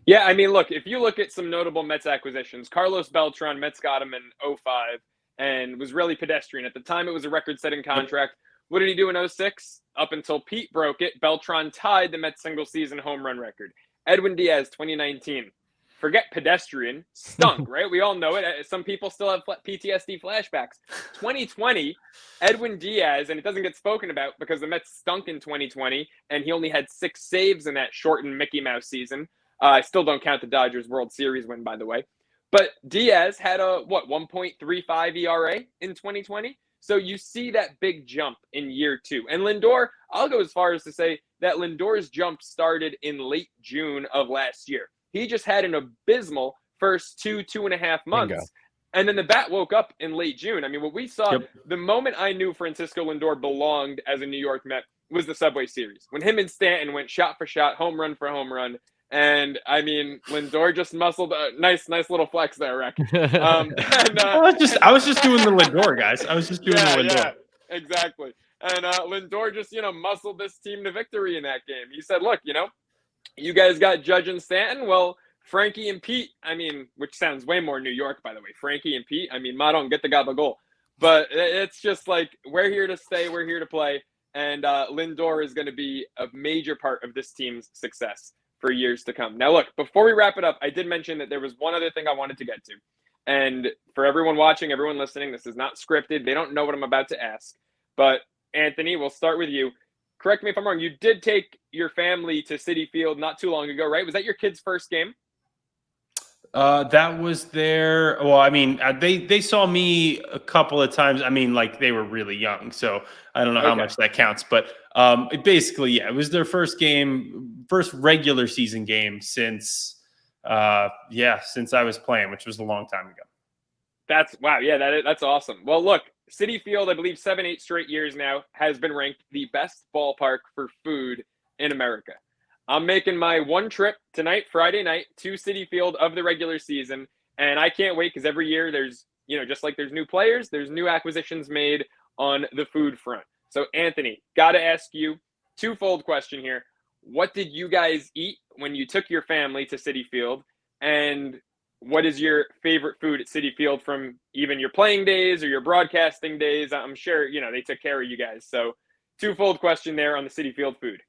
Yeah, look, if you look at some notable Mets acquisitions, Carlos Beltran, Mets got him in 2005 and was really pedestrian. At the time, it was a record-setting contract. What did he do in 2006? Up until Pete broke it, Beltran tied the Mets single-season home run record. Edwin Diaz, 2019. Forget pedestrian, stunk, right? We all know it. Some people still have PTSD flashbacks. 2020, Edwin Diaz, and it doesn't get spoken about because the Mets stunk in 2020, and he only had 6 saves in that shortened Mickey Mouse season. I still don't count the Dodgers World Series win, by the way. But Diaz had a, 1.35 ERA in 2020? So you see that big jump in year 2. And Lindor, I'll go as far as to say that Lindor's jump started in late June of last year. He just had an abysmal first 2.5 months. Bingo. And then the bat woke up in late June. What we saw, The moment I knew Francisco Lindor belonged as a New York Met was the Subway Series. When him and Stanton went shot for shot, home run for home run. And I mean, Lindor just muscled a nice little flex there, Rec. I was just doing the Lindor, guys. I was just doing the Lindor. Exactly. And Lindor just, muscled this team to victory in that game. He said, look, you guys got Judge and Stanton. Well, Frankie and Pete, which sounds way more New York, by the way. Frankie and Pete, Ma don't get the gobble. But it's just like, we're here to stay. We're here to play. And Lindor is going to be a major part of this team's success for years to come. Now, look, before we wrap it up, I did mention that there was one other thing I wanted to get to. And for everyone watching, everyone listening, this is not scripted. They don't know what I'm about to ask. But Anthony, we'll start with you. Correct me if I'm wrong. You did take your family to Citi Field not too long ago, right? Was that your kid's first game? That was their. Well, they saw me a couple of times. They were really young, so I don't know how much that counts. But it was their first regular season game since I was playing, which was a long time ago. That's awesome. Well, look, Citi Field, I Bleav 7-8 straight years now, has been ranked the best ballpark for food in America. I'm making my one trip tonight, Friday night, to Citi Field of the regular season, and I can't wait because every year there's, just like there's new players, there's new acquisitions made on the food front. So, Anthony, got to ask you, twofold question here. What did you guys eat when you took your family to Citi Field, and what is your favorite food at Citi Field from even your playing days or your broadcasting days? I'm sure, they took care of you guys. So, twofold question there on the Citi Field food.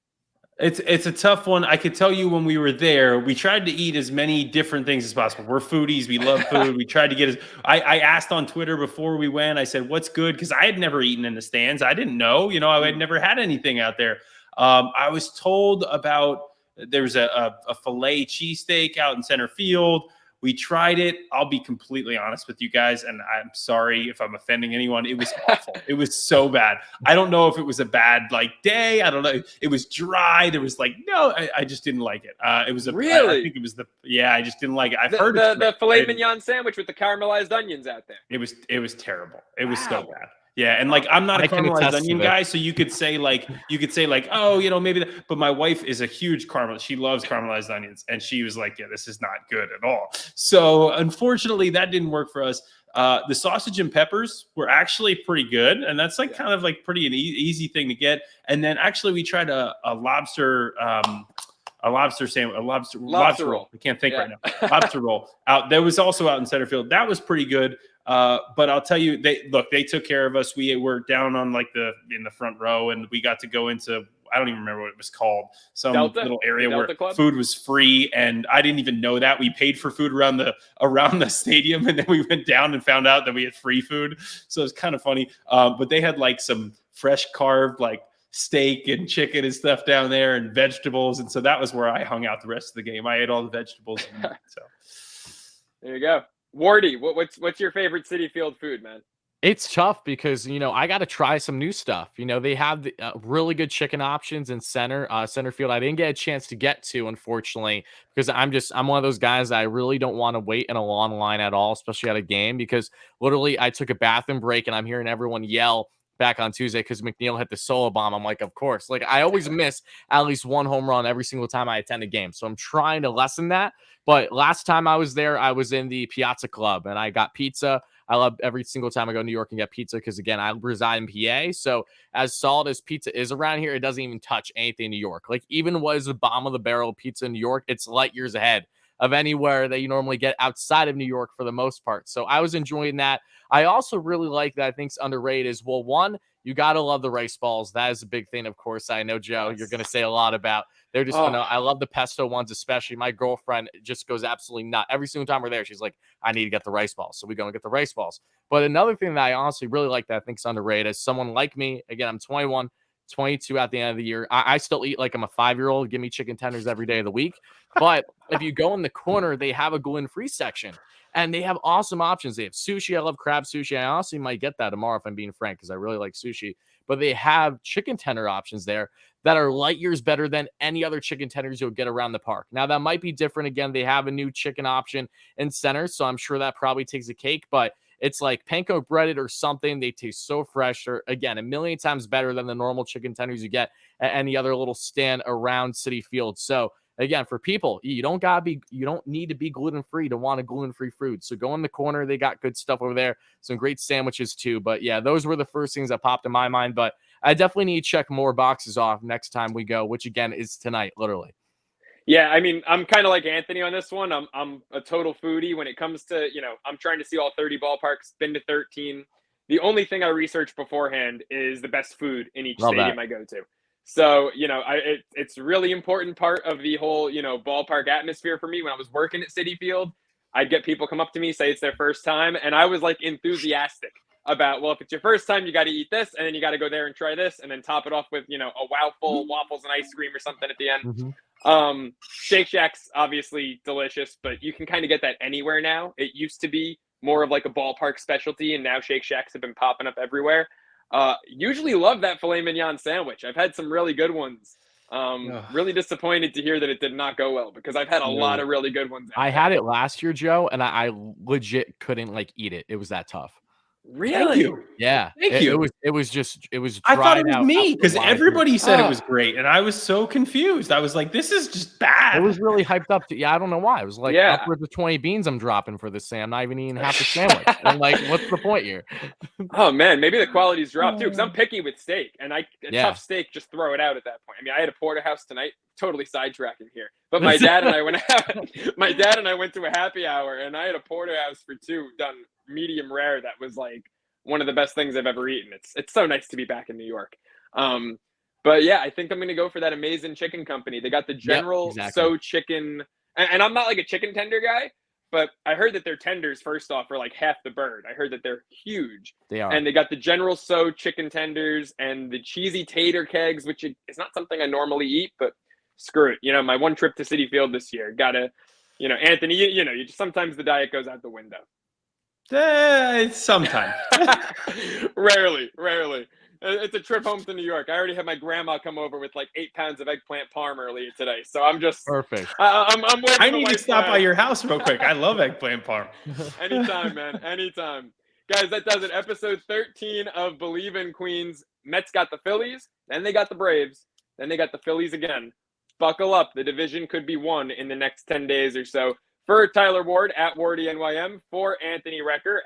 It's a tough one. I could tell you when we were there, we tried to eat as many different things as possible. We're foodies. We love food. We tried to get I asked on Twitter before we went, I said, what's good? Because I had never eaten in the stands. I didn't know, I had never had anything out there. I was told about there's a filet cheesesteak out in center field. We tried it. I'll be completely honest with you guys, and I'm sorry if I'm offending anyone. It was awful. It was so bad. I don't know if it was a bad day. I don't know. It was dry. There was I just didn't like it. It was really. I think it was I just didn't like it. I've heard the filet mignon sandwich with the caramelized onions out there. It was terrible. It was so bad. Yeah, and I'm not a caramelized onion guy, so you could say oh, maybe that. But my wife is a huge caramel. She loves caramelized onions, and she was like, yeah, this is not good at all. So unfortunately, that didn't work for us. The sausage and peppers were actually pretty good, and that's kind of pretty an easy thing to get. And then actually, we tried a lobster. A lobster sandwich, lobster roll. I can't think right now. Lobster roll out. That was also out in center field. That was pretty good. But I'll tell you, they took care of us. We were down on in the front row, and we got to go into, I don't even remember what it was called, some little area where Club? Food was free, and I didn't even know that. We paid for food around the stadium, and then we went down and found out that we had free food. So it's kind of funny. But they had some fresh carved steak and chicken and stuff down there, and vegetables, and so that was where I hung out the rest of the game. I ate all the vegetables. So there you go. Wardy, what's your favorite Citi Field food, man? It's tough because, I got to try some new stuff. They have the, really good chicken options in center field. I didn't get a chance to get to, unfortunately, because I'm one of those guys that I really don't want to wait in a long line at all, especially at a game, because literally I took a bathroom break and I'm hearing everyone yell back on Tuesday because McNeil hit the solo bomb. I'm like, of course. I always miss at least one home run every single time I attend a game. So I'm trying to lessen that. But last time I was there, I was in the Piazza Club and I got pizza. I love every single time I go to New York and get pizza because, again, I reside in PA. So as solid as pizza is around here, it doesn't even touch anything in New York. Even what is the bottom of the barrel pizza in New York, it's light years ahead of anywhere that you normally get outside of New York for the most part. So I was enjoying that. I also really like that I think it's underrated is, well, one, you got to love the rice balls. That is a big thing, of course. I know, Joe, you're going to say a lot about. They're just I love the pesto ones, especially. My girlfriend just goes absolutely nuts. Every single time we're there, she's like, I need to get the rice balls. So we go and get the rice balls. But another thing that I honestly really like that I think is underrated is someone like me. Again, I'm 21, 22 at the end of the year. I still eat like I'm a 5-year-old. Give me chicken tenders every day of the week. But if you go in the corner, they have a gluten-free section. And they have awesome options. They have sushi. I love crab sushi. I honestly might get that tomorrow if I'm being frank, because I really like sushi. But they have chicken tender options there that are light years better than any other chicken tenders you'll get around the park. Now, that might be different. Again, they have a new chicken option in center, so I'm sure that probably takes a cake. But it's like panko breaded or something. They taste so fresh. Or, again, a million times better than the normal chicken tenders you get at any other little stand around Citi Field. So again, for people, you don't need to be gluten-free to want a gluten-free food. So go in the corner. They got good stuff over there. Some great sandwiches too. But yeah, those were the first things that popped in my mind. But I definitely need to check more boxes off next time we go, which again is tonight, literally. Yeah, I mean, I'm kind of like Anthony on this one. I'm a total foodie when it comes to, I'm trying to see all 30 ballparks, been to 13. The only thing I research beforehand is the best food in each Love stadium that. I go to. So, it's really important part of the whole, ballpark atmosphere for me. When I was working at Citi Field, I'd get people come up to me, say it's their first time, and I was like enthusiastic about, well, if it's your first time, you got to eat this, and then you got to go there and try this, and then top it off with, a wow-full waffles and ice cream or something at the end. Mm-hmm. Shake Shack's obviously delicious, but you can kind of get that anywhere now. It used to be more of like a ballpark specialty, and now Shake Shacks have been popping up everywhere. Usually love that filet mignon sandwich. I've had some really good ones. Really disappointed to hear that it did not go well, because I've had a lot of really good ones. I had it last year, Joe, and I legit couldn't eat it. It was that tough. Really? Thank you. Yeah. Thank you. It was dried I thought it was out me because everybody said it Oh. was great, and I was so confused. I was like, "This is just bad." It was really hyped up. Yeah, I don't know why. It was like Yeah. upwards of 20 beans I'm dropping for this thing. I'm not even eating half the sandwich. I'm like, what's the point here? Oh man, maybe the quality's dropped too, because I'm picky with steak, and tough steak, just throw it out at that point. I mean, I had a porterhouse tonight. Totally sidetracking here, but my dad and I went to a happy hour, and I had a porterhouse for two, done medium rare. That was like one of the best things I've ever eaten. It's so nice to be back in New York. But yeah, I think I'm gonna go for that Amazing Chicken Company. They got the General So chicken, and I'm not like a chicken tender guy, but I heard that their tenders, first off, are like half the bird. I heard that they're huge. They are. And they got the General So chicken tenders and the cheesy tater kegs, which is not something I normally eat, but screw it. My one trip to Citi Field this year, gotta, Anthony, you just, sometimes the diet goes out the window. Sometimes. Rarely. It's a trip home to New York. I already had my grandma come over with like 8 pounds of eggplant parm earlier today, so I'm just perfect. I'm I need to stop by your house real quick. I love eggplant parm. Anytime, man. Anytime. Guys, that does it. Episode 13 of Bleav in Queens. Mets got the Phillies, then they got the Braves, then they got the Phillies again. Buckle up. The division could be won in the next 10 days or so. For Tyler Ward at WardyNYM, for Anthony Recker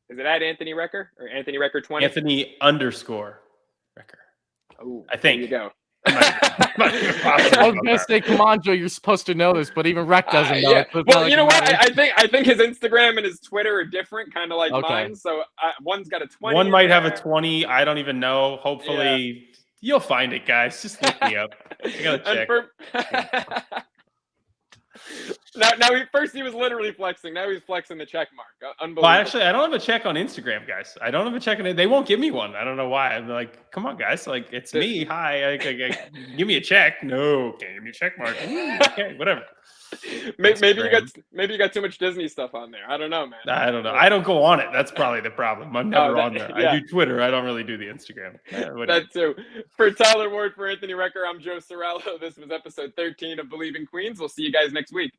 is it at Anthony Recker or Anthony Recker 20? Anthony _Recker. Oh, I think. There you go. I was gonna say, come on, Joe, you're supposed to know this, but even Rec doesn't know it. So well, you know what? I think his Instagram and his Twitter are different, kind of like mine. So one's got a 20. One might have a 20. I don't even know. Hopefully, you'll find it, guys. Just look me up. I gotta check. Now he was literally flexing. Now he's flexing the check mark. Unbelievable. Well, actually, I don't have a check on Instagram, guys. I don't have a check on it. They won't give me one. I don't know why. I'm like, come on, guys. Like, it's me. Hi. Give me a check. No, can't give me a check mark. Okay, whatever. Maybe you got too much Disney stuff on there. I don't know, man. I don't know. I don't go on it. That's probably the problem. I'm never on there. Yeah. I do Twitter. I don't really do the Instagram. That too. For Tyler Ward, for Anthony Recker, I'm Joe Sorello. This was episode 13 of Bleav in Queens. We'll see you guys next week.